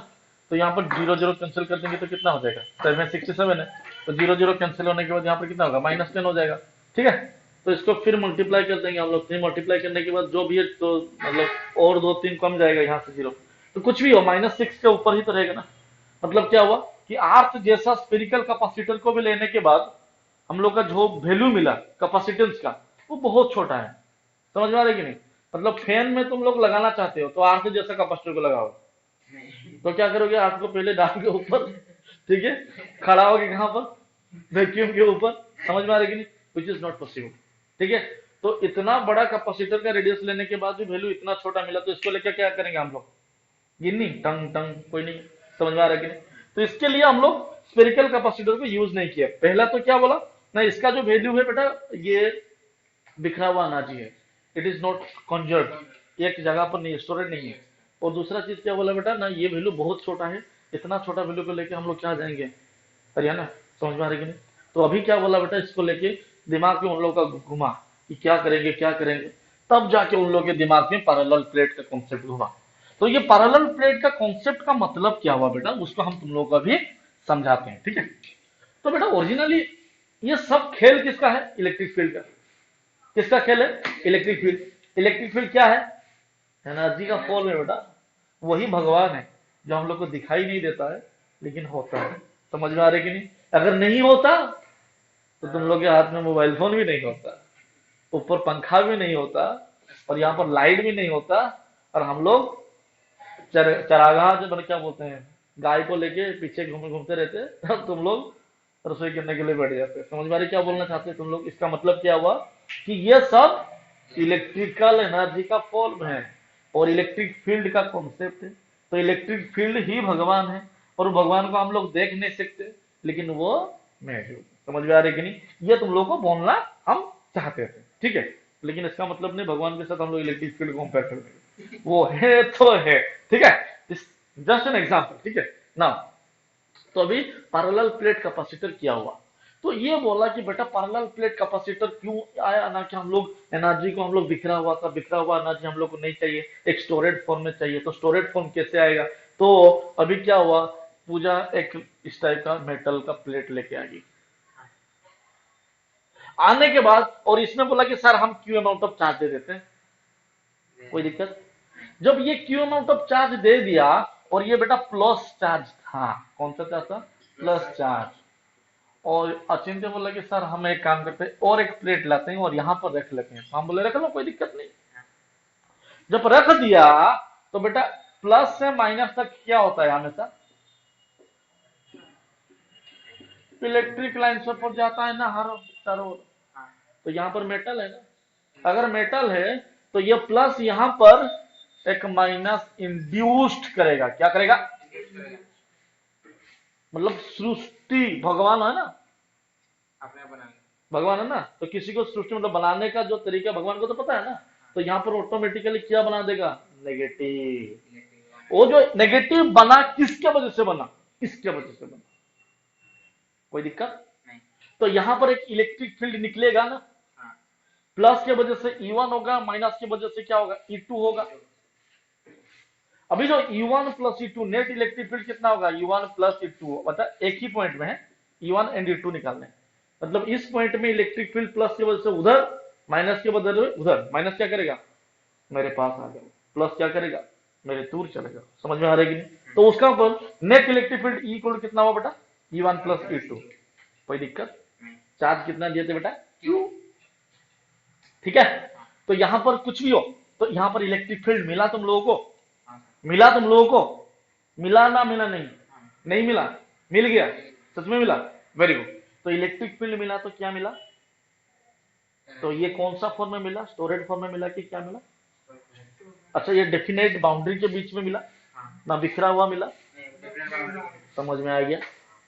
तो यहाँ पर 0 0 कैंसिल कर देंगे तो कितना हो जाएगा, 767 है, तो 0 0 कैंसिल होने के बाद यहाँ पर कितना होगा, -10 हो जाएगा, ठीक है? तो इसको फिर मल्टीप्लाई कर देंगे हम लोग, 3 मल्टीप्लाई करने के बाद जो भी है, तो मतलब और 2 3 कम जाएगा यहाँ से 0, तो कुछ भी हो -6 के ऊपर ही तो रहेगा ना। मतलब क्या हुआ कि अर्थ जैसा स्पेरिकल कैपेसिटर को भी लेने के बाद हम लोग का जो वैल्यू मिला कैपेसिटेंस का, वो बहुत छोटा है। समझ में आ रहा है कि नहीं? मतलब फैन में तुम लोग लगाना चाहते हो तो अर्थ जैसा कैपेसिटर को लगाओ, तो क्या करोगे, अर्थ को पहले डाल के ऊपर, ठीक है, खड़ा होगे कहां पर, वैक्यूम के ऊपर। समझ में आ रहा है कि नहीं? विच इज नॉट पॉसिबल, ठीक है? तो इतना बड़ा कैपेसिटर का रेडियस लेने के बाद भी वैल्यू इतना छोटा मिला, तो इसको लेकर क्या करेंगे हम लोग, गिननी टंग टंग, कोई नहीं। समझ में आ रहा है कि नहीं? तो इसके लिए हम लोग स्पेरिकल कैपेसिटर को यूज नहीं किया। पहला तो क्या बोला ना, इसका जो वैल्यू है बेटा, ये बिखरा हुआ एनर्जी है, इट इज नॉट कंजर्व, एक जगह पर नहीं, स्टोरेज नहीं है, और दूसरा चीज क्या बोला बेटा ना, ये वैल्यू बहुत छोटा है, इतना छोटा वैल्यू को लेके हम लोग क्या जाएंगे, हरियाणा, समझ में आ रही कि नहीं। तो अभी क्या बोला बेटा, इसको लेके दिमाग में उन लोगों का घुमा कि क्या करेंगे क्या करेंगे, तब जाके उन लोगों के दिमाग में पैरेलल प्लेट का कॉन्सेप्ट घुमा। तो ये पैरेलल प्लेट का कॉन्सेप्ट का मतलब क्या हुआ बेटा, उसको हम तुम लोगों को अभी समझाते हैं, ठीक है। तो बेटा ओरिजिनली ये सब खेल किसका है, इलेक्ट्रिक फील्ड का। किसका खेल है, इलेक्ट्रिक फील्ड। इलेक्ट्रिक फील्ड क्या है, एनर्जी का फॉर्म है बेटा। वही भगवान है जो हम लोग को दिखाई नहीं देता है लेकिन होता है। समझ में आ रही कि नहीं। अगर नहीं होता तो तुम लोग के हाथ में मोबाइल फोन भी नहीं होता, ऊपर पंखा भी नहीं होता, और यहाँ पर लाइट भी नहीं होता, और हम लोग चरागाह जो मतलब क्या बोलते हैं, गाय को लेके पीछे घूमते रहते, तब तुम लोग रसोई करने के लिए बैठ जाते। समझ में आ रही क्या बोलना चाहते हैं तुम लोग। इसका मतलब क्या हुआ कि ये सब इलेक्ट्रिकल एनर्जी का फॉर्म है और इलेक्ट्रिक फील्ड का कॉन्सेप्ट है। तो इलेक्ट्रिक फील्ड ही भगवान है, और भगवान को हम लोग देख नहीं सकते लेकिन वो मौजूद। समझ में आ रही कि नहीं। ये तुम लोग को बोलना हम चाहते थे, ठीक है। लेकिन इसका मतलब नहीं भगवान के साथ हम लोग इलेक्ट्रिक फील्ड को कंपेयर कर रहे हैं, वो है तो है, ठीक है। जस्ट एन एग्जाम्पल, ठीक है ना। तो अभी पैरेलल प्लेट कैपेसिटर क्या हुआ, तो ये बोला कि बेटा पैरेलल प्लेट कैपेसिटर क्यों आया ना, कि हम लोग एनर्जी को हम लोग बिखरा हुआ था, बिखरा हुआ एनर्जी हम लोग को नहीं चाहिए, एक स्टोरेज फॉर्म में चाहिए। तो स्टोरेज फॉर्म कैसे आएगा, तो अभी क्या हुआ, पूजा एक इस टाइप का मेटल का प्लेट लेके आ गई। आने के बाद और इसने बोला कि सर हम क्यू अमाउंट ऑफ चार्ज दे देते हैं, कोई दिक्कत। जब ये क्यू अमाउंट ऑफ चार्ज दे दिया, और ये बेटा प्लस चार्ज था, कौन सा चार्ज था, प्लस चार्ज। और अचिंत्य बोला कि सर हम एक काम करते हैं और एक प्लेट लाते हैं और यहां पर रख लेते हैं। हम बोले रख लो, कोई दिक्कत नहीं। जब रख दिया तो बेटा प्लस से माइनस तक क्या होता है हमेशा, इलेक्ट्रिक लाइन से पर जाता है ना हर चारों। तो यहां पर मेटल है ना, अगर मेटल है तो ये प्लस यहां पर एक माइनस इंड्यूस्ड करेगा। क्या करेगा, मतलब सृष्टि भगवान है ना, भगवान है ना, तो किसी को सृष्टि मतलब बनाने का जो तरीका भगवान को तो पता है ना। तो यहाँ पर ऑटोमेटिकली क्या बना देगा, नेगेटिव। वो जो नेगेटिव बना किसके वजह से बना, इसके वजह से बना, कोई दिक्कत नहीं। तो यहाँ पर एक इलेक्ट्रिक फील्ड निकलेगा ना, प्लस के वजह से E1 होगा, माइनस की वजह से क्या होगा, E2 होगा। अभी जो E1 plus E2 net electric field कितना होगा, E1 प्लस E2, मतलब एक ही पॉइंट में है E1 एंड E2 निकालने। मतलब इस पॉइंट में इलेक्ट्रिक फील्ड प्लस की वजह से उधर, माइनस के बदले उधर। माइनस क्या करेगा, मेरे पास आ जाएगा, प्लस क्या करेगा, मेरे दूर चलेगा। समझ में आ रहा है कि नहीं। तो उसका net electric field E equal कितना हुआ बेटा, E1 प्लस E2। कोई दिक्कत, चार्ज कितना दिए थे बेटा, Q, ठीक है। तो यहां पर कुछ भी हो, तो यहां पर इलेक्ट्रिक फील्ड मिला तुम लोगों को, मिला तुम लोगों को, मिला ना मिला, नहीं नहीं मिला, मिल गया, सच में मिला, वेरी गुड। तो इलेक्ट्रिक फील्ड मिला तो क्या मिला, तो ये कौन सा फॉर्म में मिला, स्टोरेज फॉर्म में मिला कि क्या मिला। अच्छा ये डेफिनेट बाउंड्री के बीच में मिला ना, बिखरा हुआ मिला, समझ में आ गया।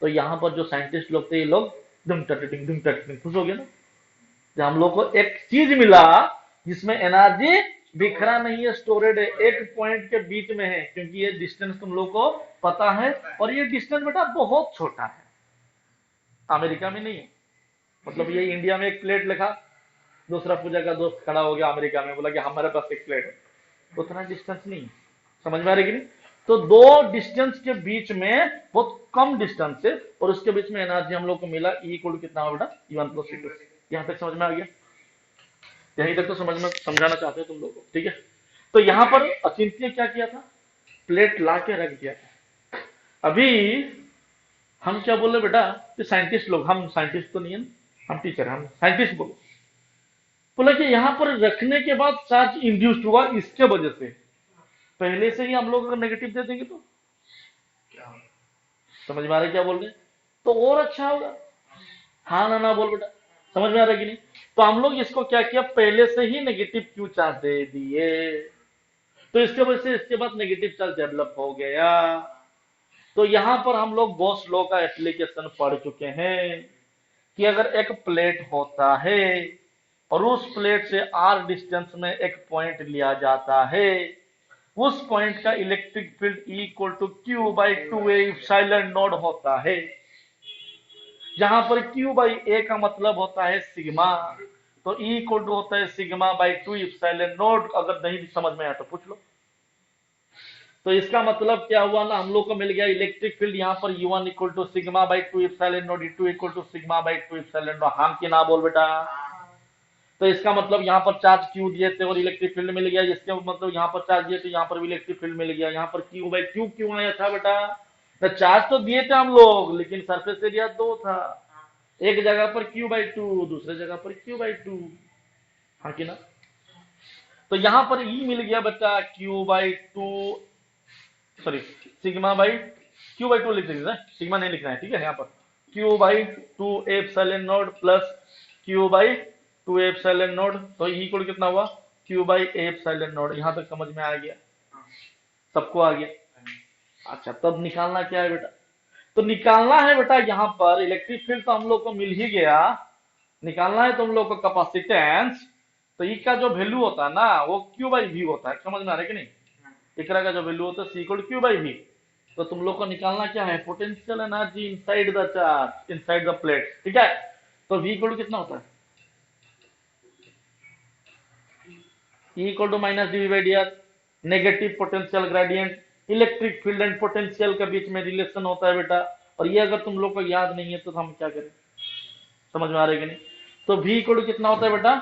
तो यहाँ पर जो साइंटिस्ट लोग थे, ये लोग दुम टटिंग खुश हो गए ना, जब हम लोग को एक चीज मिला जिसमें एनर्जी बिखरा नहीं है, स्टोरेड है, एक पॉइंट के बीच में है, क्योंकि ये डिस्टेंस तुम लोग को पता है, और ये डिस्टेंस बेटा बहुत छोटा है, अमेरिका में नहीं है। मतलब ये इंडिया में एक प्लेट लिखा, दूसरा पूजा का दोस्त खड़ा हो गया अमेरिका में, बोला कि हमारे पास एक प्लेट है, उतना डिस्टेंस नहीं है। समझ में आ रही कि नहीं। तो दो डिस्टेंस के बीच में बहुत कम डिस्टेंस है, और उसके बीच में एनर्जी हम लोग को मिला, ई इक्वल कितना होगा बेटा, E1 प्लस E2। यहां तक समझ में आ गया, यहीं तक तो समझाना चाहते हैं तुम लोग को, ठीक है। तो यहां पर अचिंत्य ने क्या किया था, प्लेट ला के रख दिया था। अभी हम क्या बोले बेटा, कि साइंटिस्ट लोग, हम साइंटिस्ट तो नहीं है, हम टीचर, हम साइंटिस्ट बोलो, बोला कि यहां पर रखने के बाद चार्ज इंड्यूस्ड हुआ, इसके वजह से। पहले से ही हम लोग अगर नेगेटिव दे देंगे तो समझ में आ रहा है क्या बोल रहे हैं, तो और अच्छा होगा। हाँ ना ना बोल बेटा, समझ में आ रहा है कि नहीं। तो हम लोग इसको क्या किया, पहले से ही नेगेटिव क्यू चार्ज दे दिए, तो इसके वजह से इसके बाद नेगेटिव चार्ज डेवलप हो गया। तो यहां पर हम लोग गॉस लॉ का एप्लीकेशन पढ़ चुके हैं, कि अगर एक प्लेट होता है और उस प्लेट से r डिस्टेंस में एक पॉइंट लिया जाता है, उस पॉइंट का electric field E equal to Q by two epsilon naught होता है, जहां पर Q बाई ए का मतलब होता है सिग्मा। तो E इक्वल टू होता है sigma by two epsilon node. अगर नहीं समझ में आया तो पूछ लो। तो इसका मतलब क्या हुआ ना, हम लोग को मिल गया इलेक्ट्रिक फील्ड यहाँ पर U1 equal to sigma by two epsilon naught, E2 equal to sigma by two epsilon naught. हम की ना बोल बेटा। तो इसका मतलब यहाँ पर चार्ज क्यू दिए थे और इलेक्ट्रिक फील्ड मिल गया, इसके मतलब यहाँ पर चार्ज दिए थे, यहाँ पर भी इलेक्ट्रिक फील्ड मिल गया। यहाँ पर क्यू बाई क्यू क्यों आया था बेटा? तो चार्ज तो दिए थे हम लोग, लेकिन सरफेस एरिया 2 था। एक जगह पर क्यू बाई टू, दूसरे जगह पर क्यू बाई टू। हाँ कि ना? तो यहां पर ई मिल गया बच्चा Q by to, sorry sigma by Q by to लिख दीजिए, सिग्मा नहीं लिखना है, ठीक है? यहाँ पर Q by to epsilon node plus Q by to epsilon node. तो ई इक्वल कितना हुआ? Q by epsilon node. यहां तक समझ में आ गया? सबको आ गया? अच्छा, तब निकालना क्या है बेटा? तो निकालना है बेटा यहाँ पर इलेक्ट्रिक फील्ड तो हम लोग को मिल ही गया, निकालना है तुम लोग को कैपेसिटेंस। तो ई का जो वैल्यू होता है ना वो क्यू बाई वी होता है, समझ में आ रहा है कि नहीं? इकरा का जो वैल्यू होता है C equal Q by V. तो तुम लोग को निकालना क्या है? Potential energy inside the charge, inside the plate, ठीक है? तो वी इक्वल कितना होता है? E equal to minus D by D R, negative potential gradient. Electric field and potential के बीच में रिलेशन होता है बेटा, और ये अगर तुम लोग को याद नहीं है तो हम क्या करें? समझ में आ रहा है कि नहीं? तो v इक्वल कितना होता है बेटा?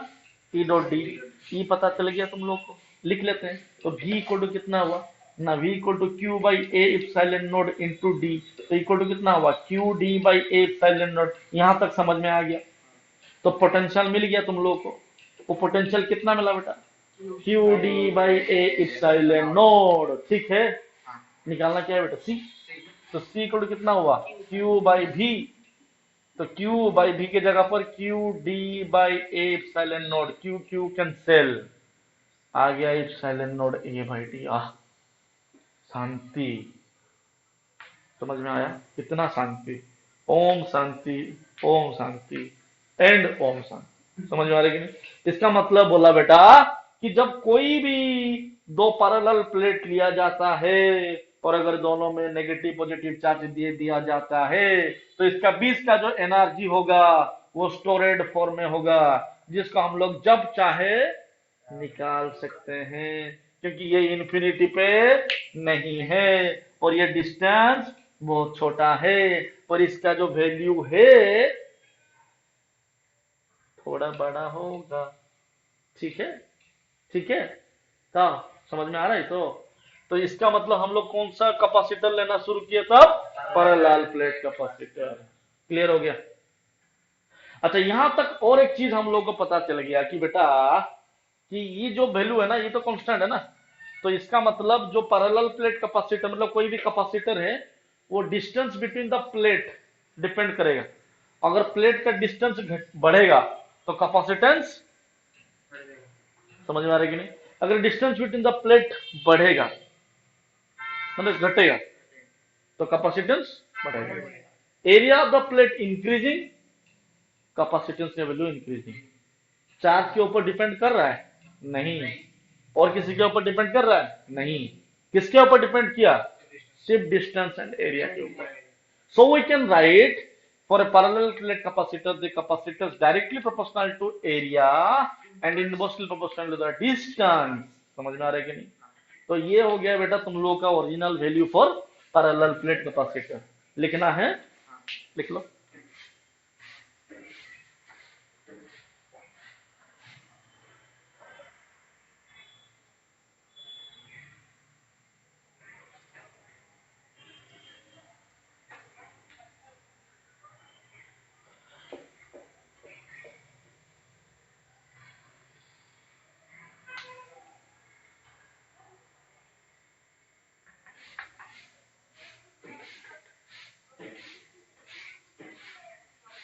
E dot D. ई पता चल गया तुम लोग को, लिख लेते हैं। तो v इक्वल कितना हुआ ना? v equal to Q by A epsilon naught into D. तो इक्वल टू कितना हुआ? Q D by A epsilon naught. यहां तक समझ में आ गया? तो पोटेंशियल मिल गया तुम लोग को। वो पोटेंशियल कितना मिला बेटा? Q D by A epsilon node, ठीक है? निकालना क्या है बेटा? सी। तो सी इक्वल कितना हुआ? क्यू बाई भी। तो Q बाई V के जगह पर Q D by A epsilon naught, Q Q cancel, आ गया epsilon naught A by D. आह शांति, समझ में आया? कितना शांति। ओम शांति, ओम शांति एंड ओम शांति। समझ में आ रही कि नहीं? इसका मतलब बोला बेटा कि जब कोई भी दो पैरेलल प्लेट लिया जाता है और अगर दोनों में नेगेटिव पॉजिटिव चार्ज दे दिया जाता है तो इसका बीच का जो एनर्जी होगा वो स्टोरेड फॉर्म में होगा, जिसको हम लोग जब चाहे निकाल सकते हैं, क्योंकि ये इन्फिनिटी पे नहीं है और ये डिस्टेंस बहुत छोटा है और इसका जो वैल्यू है थोड़ा बड़ा होगा, ठीक है? ठीक है, तो समझ में आ रहा है? तो इसका मतलब हम लोग कौन सा कैपेसिटर लेना शुरू किए तब? Parallel plate capacitor. क्लियर हो गया? अच्छा, यहां तक और एक चीज हम लोग को पता चल गया कि बेटा कि ये जो वैल्यू है ना ये तो कांस्टेंट है ना, तो इसका मतलब जो पैरेलल प्लेट कैपेसिटर मतलब कोई भी कैपेसिटर है वो distance between the plate depend करेगा। अगर प्लेट का डिस्टेंस बढ़ेगा तो कैपेसिटेंस, समझ में आ रहा है कि नहीं? अगर डिस्टेंस बिटवीन द प्लेट बढ़ेगा मतलब घटेगा तो कैपेसिटेंस बढ़ेगा। Area of the plate increasing, capacitance की वैल्यू इंक्रीजिंग। चार्ज के ऊपर डिपेंड कर रहा है? नहीं। और किसी के ऊपर डिपेंड कर रहा है? नहीं। किसके ऊपर डिपेंड किया? सिर्फ डिस्टेंस एंड एरिया के ऊपर। So we can write for a parallel plate capacitor the capacitor is directly proportional to area and inversely proportional to the distance। समझ में आ रहा है कि नहीं? तो ये हो गया बेटा तुम लोग का original value for parallel plate capacitor. लिखना है? लिख लो।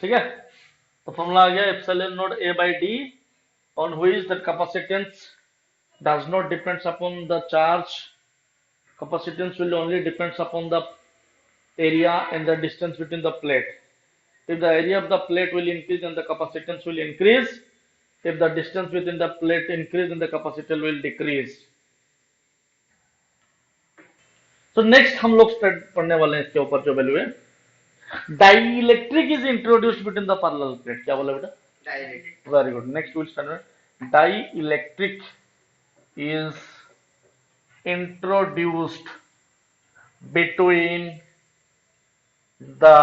ठीक है, तो फॉर्मूला आ गया epsilon note A by D on which the capacitance does not depends upon the charge। capacitance will only depends upon the area and the distance between the plate। if the area of the plate will increase then the capacitance will increase, if the distance within the plate increase then the capacitance will decrease। तो next हम लोग पढ़ने वाले हैं इसके ऊपर जो value है, dielectric is introduced between the parallel plate. क्या बोला बेटा? Dielectric. Very good. Next will stand, dielectric is introduced between the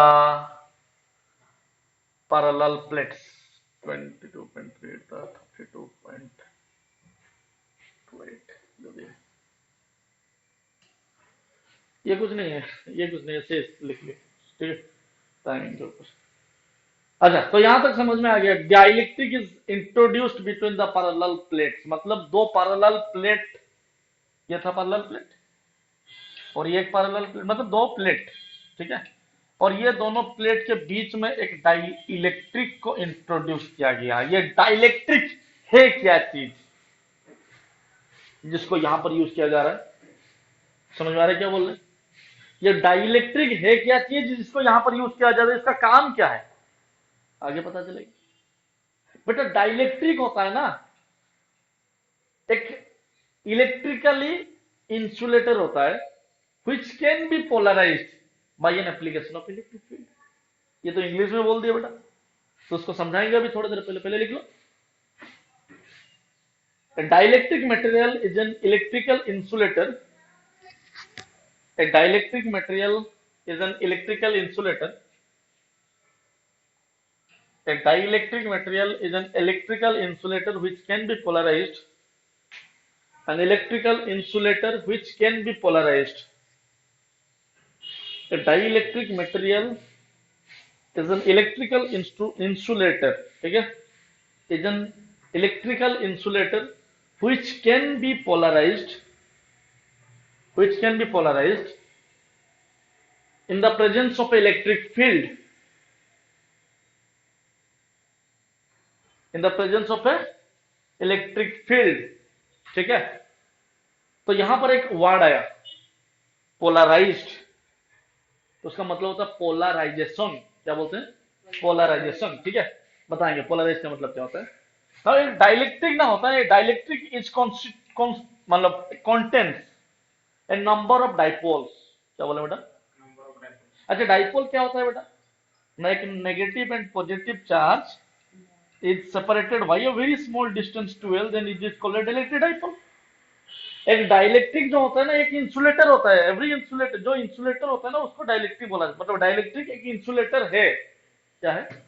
parallel plates। 22.3 था, 32.28 जो भी है, ये कुछ नहीं है, ये कुछ नहीं है, से लिख ली, ठीक है, टाइमिंग के ऊपर। अच्छा, तो यहां तक समझ में आ गया। Dielectric is introduced between the parallel plates, मतलब दो पैरेलल प्लेट, ये था पैरेलल प्लेट और ये एक पैरेलल प्लेट, मतलब दो प्लेट, ठीक है, और ये दोनों प्लेट के बीच में एक डाइइलेक्ट्रिक को इंट्रोड्यूस किया गया। ये डाइइलेक्ट्रिक है क्या चीज जिसको यहां पर यूज किया जा रहा है? समझ में आ रहा है क्या बोल रहे हैं? ये डाइइलेक्ट्रिक है क्या चीज जिसको यहां पर यूज किया जा रहा है, इसका काम क्या है, आगे पता चलेगा। बेटा डाइइलेक्ट्रिक होता है ना, एक इलेक्ट्रिकली इंसुलेटर होता है which can be polarized by an application of electric field। ये तो इंग्लिश में बोल दिया बेटा, तो उसको समझाएंगे अभी थोड़ी देर पहले। पहले लिख लो, a dielectric material is an electrical insulator। a dielectric material is an electrical insulator। a dielectric material is an electrical insulator which can be polarized। an electrical insulator which can be polarized। a dielectric material is an electrical insulator, ठीक है, is an electrical insulator which can be polarized, which can be polarized in the presence of electric field, in the presence of a electric field, ठीक है। तो यहां पर एक word आया polarised, तो उसका मतलब होता है पोलराइजेशन। क्या बोलते हैं? पोलराइजेशन, ठीक है, बताएंगे पोलराइज का मतलब क्या होता है। तो डाइइलेक्ट्रिक ना होता है, डाइइलेक्ट्रिक इज मतलब contents a number of dipoles. क्या बोले बेटा? अच्छा, डाइपोल क्या होता है बेटा? Negative and positive charge is separated by a very small distance two L, then it is called electric dipole. एक डाइइलेक्ट्रिक जो होता है ना, एक इंसुलेटर होता है। एवरी इंसुलेटर, जो इंसुलेटर होता है ना, उसको डाइइलेक्ट्रिक बोला जाता है। मतलब डाइइलेक्ट्रिक एक इंसुलेटर है। क्या है?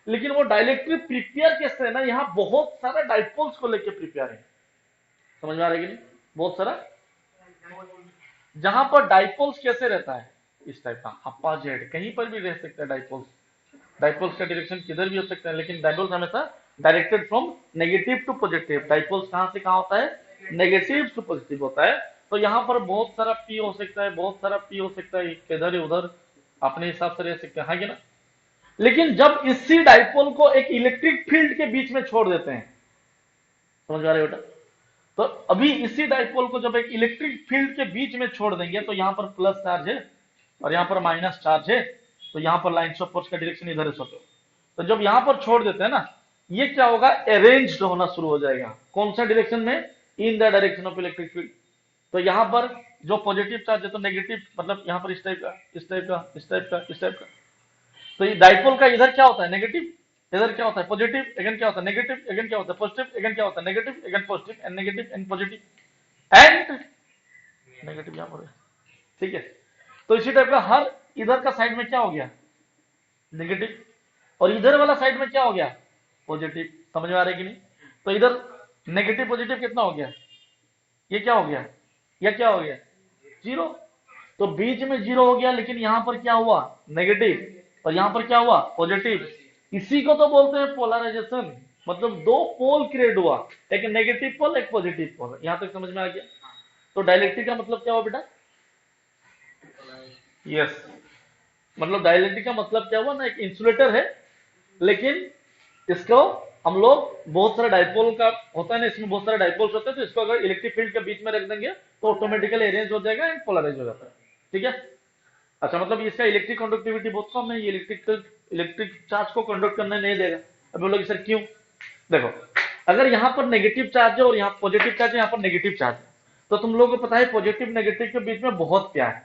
लेकिन वो डाइइलेक्ट्रिक प्रिपेयर कैसे है ना, यहाँ बहुत सारे डाइपोल्स को लेके प्रिपेयर है। समझ में आ रहा है कि नहीं? बहुत सारा, जहां पर डाइपोल्स कैसे रहता है, इस टाइप का अपोजिट, कहीं पर भी रह सकता है डाइपोल्स। डाइपोल्स का डायरेक्शन किधर भी हो सकता है, लेकिन डाइपोल्स हमेशा directed from negative to positive. Dipoles कहां से कहां होता है? नेगेटिव टू पॉजिटिव होता है। तो यहां पर बहुत सारा पी हो सकता है, बहुत सारा पी हो सकता है, इधर उधर अपने हिसाब से रह सकते हैं, हाँ कि ना। लेकिन जब इसी डाइपोल को एक इलेक्ट्रिक फील्ड के बीच में छोड़ देते हैं, समझ आ रहे बेटा, तो अभी इसी डाइपोल को जब एक इलेक्ट्रिक फील्ड के बीच में छोड़ देंगे, तो यहां पर प्लस चार्ज है और यहां पर माइनस चार्ज है, तो यहां पर लाइंस ऑफ फोर्स का डायरेक्शन इधर है सोचो। तो जब यहां पर छोड़ देते हैं ना, ये क्या होगा? अरेंज्ड होना शुरू हो जाएगा। कौन सा डायरेक्शन में? In the direction of electric field. तो यहां पर जो पॉजिटिव चार्ज है तो नेगेटिव, मतलब यहां पर इस टाइप का, इस टाइप का, इस टाइप का, इस टाइप का। तो ये डाइपोल का इधर क्या होता है? नेगेटिव, इधर क्या होता है? पॉजिटिव, अगेन क्या होता है? नेगेटिव, अगेन क्या होता है? पॉजिटिव, अगेन क्या होता है? Negative, again positive, and negative and positive and negative यहां पर, ठीक है। तो इसी टाइप का हर इधर का साइड में क्या हो गया? नेगेटिव, और इधर वाला साइड में क्या हो गया? पॉजिटिव। समझ में आ रहा है कि नहीं? तो इधर नेगेटिव पॉजिटिव कितना हो गया? ये क्या हो गया? ये क्या हो गया? जीरो। तो बीच में जीरो हो गया, लेकिन यहां पर क्या हुआ? नेगेटिव, और यहां पर क्या हुआ? पॉजिटिव। इसी को तो बोलते हैं पोलराइजेशन। मतलब दो पोल क्रिएट हुआ, एक नेगेटिव पोल, एक पॉजिटिव पोल। यहां तक समझ में आ गया? तो डाइइलेक्ट्रिक का मतलब क्या हुआ बेटा? यस, मतलब डाइइलेक्ट्रिक का मतलब क्या हुआ ना, एक इंसुलेटर है, लेकिन इसको हम लोग बहुत सारा डाइपोल का होता है ना, इसमें बहुत सारे डाइपोल्स होते हैं, तो इसको अगर इलेक्ट्रिक फील्ड के बीच में रख देंगे तो ऑटोमेटिकली अरेंज हो जाएगा एंड पोलराइज हो जाता है, ठीक है। अच्छा, मतलब इसका इलेक्ट्रिक कंडक्टिविटी बहुत कम है, ये इलेक्ट्रिक चार्ज को कंडक्ट करने नहीं देगा। अब बोलोगे सर क्यों? देखो, अगर यहां पर नेगेटिव चार्ज है और यहाँ पॉजिटिव चार्ज है, यहाँ पर नेगेटिव चार्ज है, तो तुम लोगों को पता है पॉजिटिव नेगेटिव के बीच में बहुत प्यार है,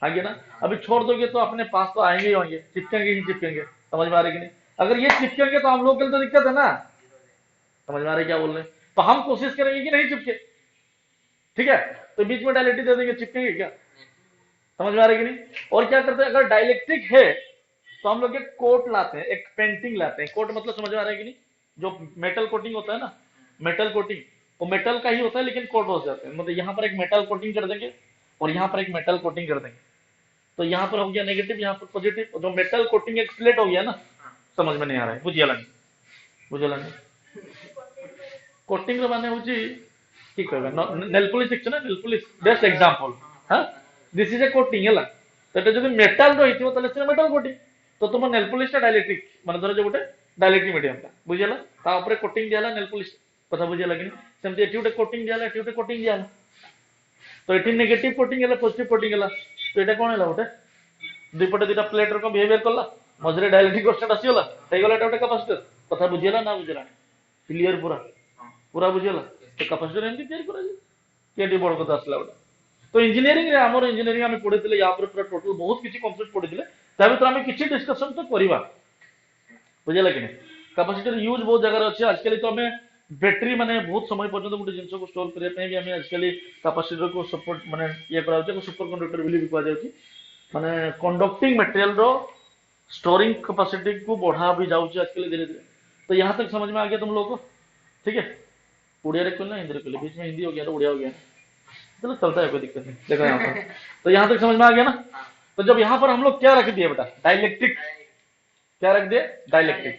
आगे ना। अभी छोड़ दोगे तो अपने पास तो आएंगे ही होंगे, चिपकेंगे ही चिपकेंगे, समझ में आ रही कि नहीं। अगर ये चिपकेंगे तो हम लोग के लिए तो दिक्कत है ना, समझ में आ रही क्या बोल रहे हैं। तो हम कोशिश करेंगे कि नहीं चिपके, ठीक है। तो बीच में डायलेक्ट्रिक दे देंगे, चिपकेंगे क्या, समझ में आ रही कि नहीं। और क्या करते हैं, अगर डायलेक्ट्रिक है तो हम लोग एक कोट लाते हैं, एक पेंटिंग लाते हैं। कोट मतलब समझ में आ रहा है कि नहीं, जो मेटल कोटिंग होता है ना, मेटल कोटिंग, वो मेटल का ही होता है लेकिन कोट हो जाते हैं। मतलब यहाँ पर एक मेटल कोटिंग कर देंगे और यहाँ पर एक मेटल कोटिंग कर देंगे, तो यहाँ पर हो गया नेगेटिव, यहाँ पर पॉजिटिव। जो मेटल कोटिंग एक प्लेट हो गया ना, समझ में नहीं आ रहा है, बुझिए लगे, बुझे लगे। कोटिंग माने होची कि कहबे नेल पॉलिश देखछ ना, नेल पॉलिश बेस्ट एग्जांपल। हां, दिस इज ए कोटिंग हला, तो এটা যদি মেটাল রহিथिबो তাহলে সেটা মেটাল কোটিং। তো তোমার নেল পলিশটা ডাইলেক্ট্রিক, মানে ধরো যে গোটে ডাইলেক্ট্রিক মিডিয়ামটা বুঝিলা, তা উপরে কোটিং দিয়ালা নেল পলিश, কথা বুঝিয়া লাগনি। সেমতি এটি গোটে কোটিং দিয়ালা, এটি গোটে কোটিং দিয়ালা, তো এটি নেগেটিভ কোটিং হলা, পজিটিভ কোটিং হলা। তো এটা কোন হলা, গোটে দুই পটে দুইটা প্লেটর को बिहेवियर करला, मझरे डाइलेक्ट्रिक कॉन्स्टेंट आसीगला, हेगला एटा गोटे कैपेसिटर। কথা বুঝিলা না বুঝিলা, क्लियर पूरा पूरा बुझेला। तो कैपेसिटर एमती तैयारी करा जाय, केडी बड़ कथा आसला गोटे। तो इंजीनियरिंग रे हमर इंजीनियरिंग आमे पढिथिले, या पर पूरा टोटल बहुत किछि कांसेप्ट पढिथिले, ता भीतर आमे किछि डिस्कशन तो करिवा, बुझेला कि नहीं। कैपेसिटर यूज बहुत जगह अछि। आजकल तो हमें बैटरी माने बहुत समय पर्यंत गोटे जिंस को स्टोर करबे पे भी हमें आजकल कैपेसिटर को सपोर्ट माने ये करा जाय, सुपर कंडक्टर बोली भी कहा जाय, माने कंडक्टिंग मटेरियल रो स्टोरिंग कैपेसिटी को बढ़ा भी जाउछ आजकल धीरे धीरे। तो यहां तक समझ में आ गया तुम लोगों को, ठीक है। उड़िया रे ना हिंदी रे, बीच में हिंदी हो गया तो उड़िया हो गया, चलो चलता है, कोई दिक्कत नहीं। देखो यहाँ पर, तो यहाँ तक समझ में आ गया ना। तो जब यहाँ पर हम लोग क्या रख दिए बेटा, डाइलेक्ट्रिक, क्या रख दिए, डाइलेक्ट्रिक।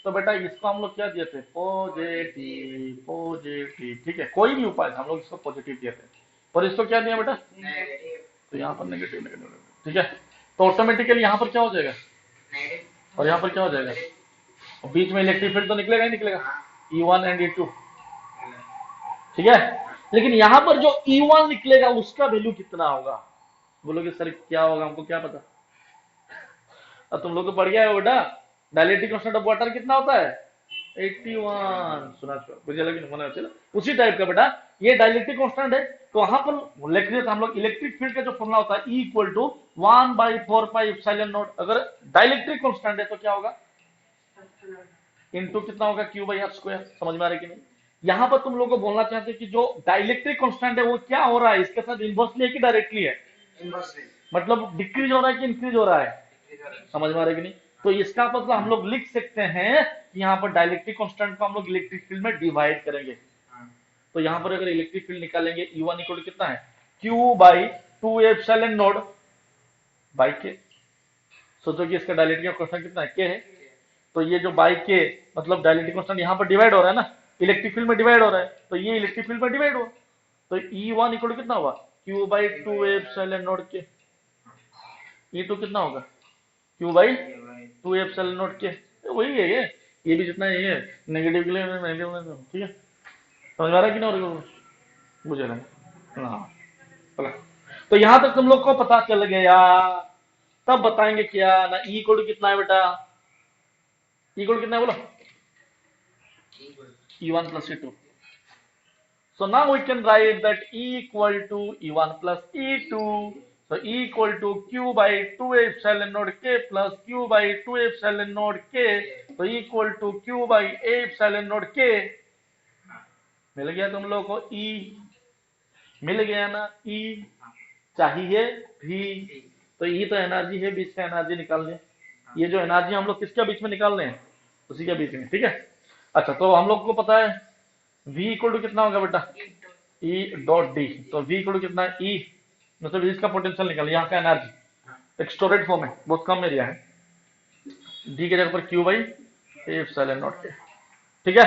तो बेटा इसको हम लोग क्या दिए थे, पॉजिटिव, पॉजिटिव, ठीक है। कोई भी उपाय हम लोग इसको पॉजिटिव दिए थे, और इसको क्या दिया बेटा, तो यहाँ पर नेगेटिव, नेगेटिव, ठीक है। तो ऑटोमेटिकली यहाँ पर क्या हो जाएगा, और यहाँ पर क्या हो जाएगा, और बीच में इलेक्ट्रिक फील्ड तो निकलेगा ही निकलेगा, E1 एंड E2, ठीक है। लेकिन यहां पर जो E1 निकलेगा उसका वैल्यू कितना होगा, बोलोगे सर क्या होगा, हमको क्या पता। अब तुम लोग को पढ़ गया है बेटा, डायलेक्ट्रिक कांस्टेंट ऑफ वाटर कितना होता है, 81, सुना बुझे लगे मन चला उसी टाइप का बेटा। ये डायलेक्ट्रिक कांस्टेंट है, तो वहां पर लिख दिया हम लोग इलेक्ट्रिक फील्ड का जो फॉर्मूला होता है E इक्वल टू 1/4πε0। अगर डायलेक्ट्रिक कांस्टेंट है तो क्या होगा, इनटू कितना होगा, Q/r²। समझ में आ रहा है कि नहीं। यहां पर तुम लोग को बोलना चाहते हैं कि जो डाइलेक्ट्रिक कांस्टेंट है वो क्या हो रहा है, इसके साथ इनवर्सली है कि डायरेक्टली है, मतलब डिक्रीज हो रहा है कि इंक्रीज हो रहा है, समझ में आ रहा है कि नहीं। तो इसका मतलब हम लोग लिख सकते हैं कि यहाँ पर डाइलेक्ट्रिक कांस्टेंट को हम लोग इलेक्ट्रिक फील्ड में डिवाइड करेंगे। तो यहाँ पर अगर इलेक्ट्रिक फील्ड निकालेंगे, E1 इक्वल कितना है, Q/2ε0 बाई के। सोचो कि इसका डाइलेक्ट्रिक कांस्टेंट कितना है, K है। तो ये जो बाई के मतलब डाइलेक्ट्रिक कांस्टेंट यहाँ पर डिवाइड हो रहा है ना, इलेक्ट्रिक फील्ड में डिवाइड हो रहा है, तो ये इलेक्ट्रिक फील्ड में डिवाइड हुआ, तो E1 इक्वल कितना हुआ, Q/2ε0 के। E2 कितना होगा, Q/2ε0 के, वही है ये भी जितना ये है नेगेटिव के लिए नेगेटिव, ठीक है। समझ आ रहा है कि नहीं, बुझे रहे, हाँ। तो यहां तक तुम लोग को पता चल गया, तब बताएंगे क्या ना, E इक्वल कितना है बेटा, E इक्वल कितना है बोलो, E1 plus E2. So now we can write that E equal to E1 plus E2. So E equal to Q/2ε0 K plus Q/2ε0 K. So E equal to Q/2ε0 K. मिल गया तुम लोग को E, मिल गया ना E, चाहिए V, तो E तो energy है, बीच का एनर्जी निकाल लें। ये जो एनर्जी हम लोग किसके बीच में निकाल रहे हैं, उसी के बीच में, ठीक है। अच्छा, तो हम लोग को पता है V इक्वल टू कितना होगा बेटा, E डॉट डी। तो V इक्वल टू कितना है, E मतलब इसका पोटेंशियल निकाल, यहाँ का एनर्जी एक स्टोरेज फॉर्म है, बहुत कम एरिया है, D के जगह पर Q/2ε0 के, ठीक है।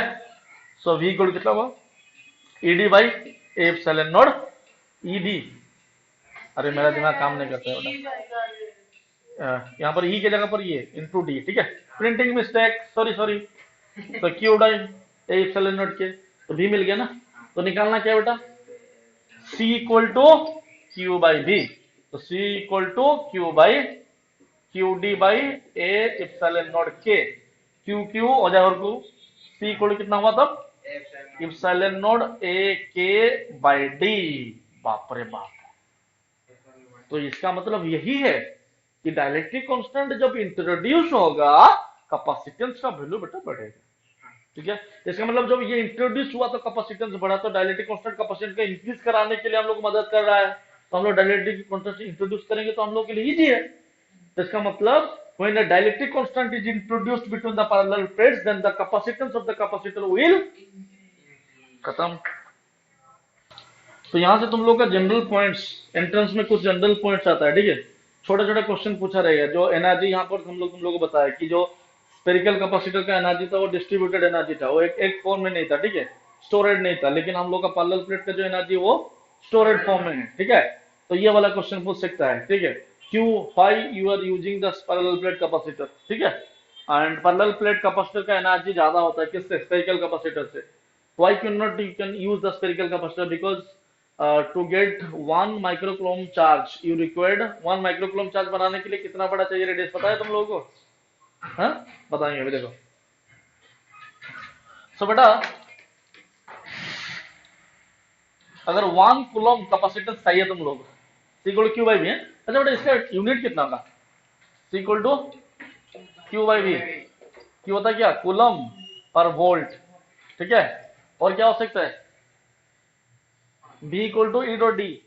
सो V इक्वल टू कितना होगा, ED/2ε0 ED। अरे मेरा दिमाग काम नहीं करता है बेटा, यहाँ पर E के जगह पर ये इंटू D, ठीक है, प्रिंटिंग मिस्टेक, सॉरी। तो Q/2ε0 के, तो V मिल गया ना। तो निकालना क्या बेटा, C इक्वल टू Q/V। तो C इक्वल टू QD/A/ε0 के, Q हो जाए और को C इक्वल टू कितना हुआ तब, ε0 A K/D, बाप रे बाप। तो इसका मतलब यही है कि डाइलेक्ट्रिक कांस्टेंट जब इंट्रोड्यूस होगा कैपेसिटेंस का वैल्यू बेटा बढ़ेगा। ठीक है, इसका मतलब जब ये इंट्रोड्यूस हुआ तो कैपेसिटेंस बढ़ा, तो डाइलेक्ट्रिक कांस्टेंट कैपेसिटेंस का इंक्रीज कराने के लिए हम लोग को मदद कर रहा है। तो हम लोग डाइलेक्ट्रिक कांस्टेंट इंट्रोड्यूस करेंगे तो हम लोग के लिए इजी है। तो इसका मतलब when a dielectric constant is introduced between the parallel plates, then the capacitance of the capacitor will खत्म। तो यहां से तुम लोग का जनरल पॉइंट्स, एंट्रेंस में कुछ जनरल पॉइंट्स आता है। ठीक है, छोटे छोटे क्वेश्चन पूछा रहेगा। जो एनर्जी यहाँ पर तुम लोग को बताया कि जो स्पेरिकल कैपेसिटर का एनर्जी था वो डिस्ट्रीब्यूटेड एनर्जी था, वो एक फॉर्म में नहीं था। ठीक है, स्टोरेज नहीं था। लेकिन हम लोग का पैरेलल प्लेट का जो एनर्जी वो स्टोरेज फॉर्म में है। ठीक है, तो ये वाला क्वेश्चन पूछ सकता है। ठीक है, Q phi you are using the parallel plate capacitor. ठीक है, एंड पैरेलल प्लेट कैपेसिटर का एनर्जी ज्यादा होता है किससे? स्पेरिकल कैपेसिटर से। Why can not you can use the spherical capacitor? Because to get 1 microcoulomb charge you required 1 microcoulomb charge बनाने के लिए कितना बड़ा चाहिए रेडियस पता है तुम लोगों को? हाँ बताएंगे अभी, देखो। सो बेटा अगर 1 कूलम कैपेसिटेंस चाहिए तुम लोग, इक्वल क्यू बाई वी है। अच्छा बेटा इसका यूनिट कितना होगा? Equal to Q by V. Q होता है क्या? Coulomb per volt. ठीक है, और क्या हो सकता है? V equal to E dot D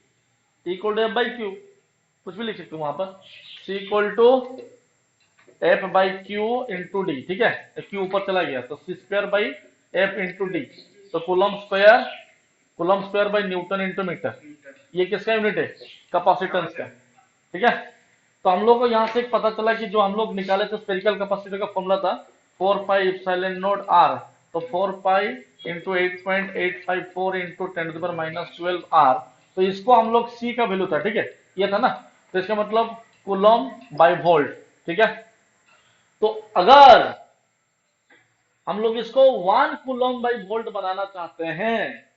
equal to F by Q, कुछ भी लिख सकते हो वहां पर। C equal to F by Q into D. ठीक है, क्यू ऊपर चला गया तो C square by F into D. तो coulomb square by newton into metre. ये किसका यूनिट है? कैपेसिटेंस का। ठीक है, तो हम लोग को यहाँ से पता चला कि जो हम लोग निकाले थे स्पेरिकल कैपेसिटर का फॉर्मूला था 4 पाई एप्सिलॉन नॉट आर। तो 4 पाई इंटू 8.854 इंटू 10⁻12 आर। तो इसको हम लोग सी का वैल्यू था। ठीक है, ये था ना, तो इसका मतलब कूलम बाय वोल्ट। ठीक है, तो अगर हम लोग इसको 1 कूलम बाय वोल्ट बनाना चाहते हैं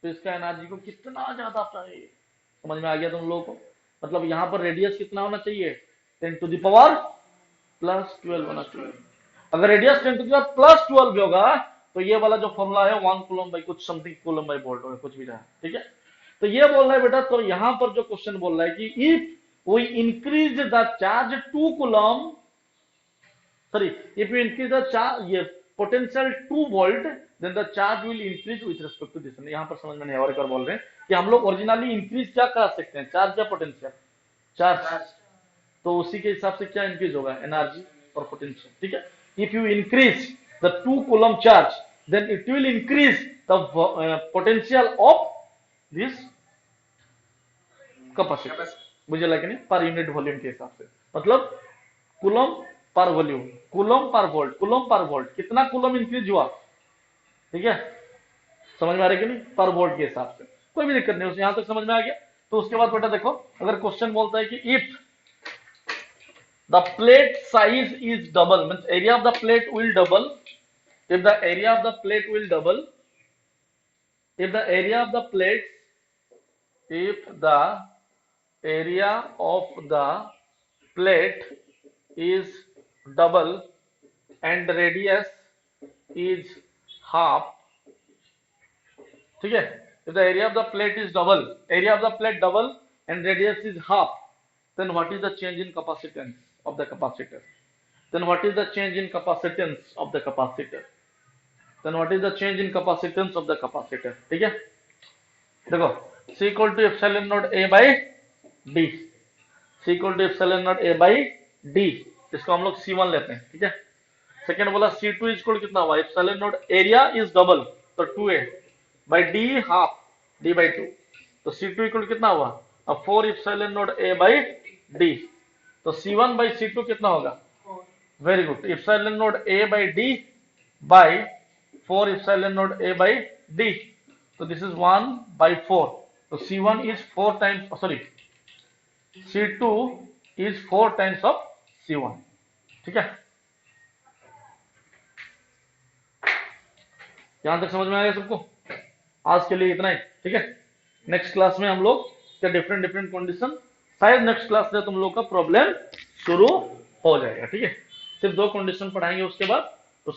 तो इसका एनर्जी को कितना ज्यादा चाहिए? समझ में आ गया तुम लोगों को? मतलब यहां पर रेडियस कितना होना चाहिए? 10⁻+12 होना चाहिए। अगर रेडियस 10⁻+12 होगा तो ये वाला जो फॉर्मूला है 1 कूलम बाई कुछ समथिंग कूलम बाई वोल्ट होगा, कुछ भी रहा। ठीक है, तो ये बोल रहा है बेटा, तो यहां पर जो क्वेश्चन बोल रहा है कि if we increase the charge 2 coulomb, sorry if you increase the charge ये potential 2 volt, then the charge will increase with respect to this. यहां पर समझ में नहीं, और एक बार बोल रहे हैं कि हम लोग ओरिजिनली इंक्रीज क्या कर सकते हैं? चार्ज या पोटेंशियल? चार्ज। तो उसी के हिसाब से क्या इंक्रीज होगा? एनर्जी और पोटेंशियल। ठीक है, if you increase the 2 coulomb charge then it will increase the potential of this capacitor. मुझे लगे नहीं, पर यूनिट वॉल्यूम के हिसाब से, मतलब coulomb per volume, coulomb per volt, coulomb per volt, कितना कूलम इंक्रीज हुआ। ठीक है, समझ में आ रहा है कि नहीं? पर वोल्ट के हिसाब से, कोई भी दिक्कत नहीं, यहां तक समझ में आ गया। तो उसके बाद बेटा देखो, अगर क्वेश्चन बोलता है कि if the plate size is double, means area of the plate will double, if the area of the plate will double, if the area of the plate, if the area of the plate is double and radius is half, ठीक है, if the area of the plate is double, area of the plate double and radius is half, then what is the change in capacitance of the capacitor? Then what is the change in capacitance of the capacitor? Then what is the change in capacitance of the capacitor? ठीक है, देखो C equal to epsilon naught A by D, C equal to epsilon naught A by D, इसको हम लोग C1 लेते हैं। ठीक है, सेकेंड बोला C2 इक्वल कितना हुआ? epsilon naught area is double तो 2A by D half, D by 2, तो C2 इक्वल कितना हुआ? अब 4 epsilon naught A by D, तो C1 by C2 कितना होगा? Very good, epsilon naught A by D by 4 epsilon naught A by D, so this is 1 by 4, so C1 is 4 times, sorry C2 is 4 times of C1। ठीक है, यहां तक समझ में आया सबको? आज के लिए इतना ही। ठीक है, नेक्स्ट क्लास में हम लोग क्या डिफरेंट कंडीशन, शायद नेक्स्ट क्लास से तुम लोग का प्रॉब्लम शुरू हो जाएगा। ठीक है, सिर्फ 2 कंडीशन पढ़ाएंगे, उसके बाद we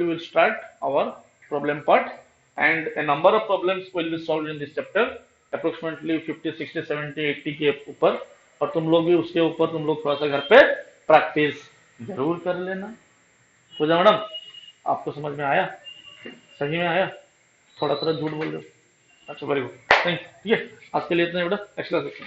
will start our problem part and a number of problems will be solved in this chapter approximately 50 60 70 80 के ऊपर, और तुम लोग भी उसके ऊपर तुम लोग थोड़ा सा घर पे प्रैक्टिस जरूर कर लेना। पूजा मैडम, आपको समझ में आया? सही में आया? थोड़ा थोड़ा झूठ बोल रहे हो? अच्छा, वेरी गुड, थैंक, ठीक है, आज के लिए इतना ही बेटा, एक्स्ट्रा सेक्शन।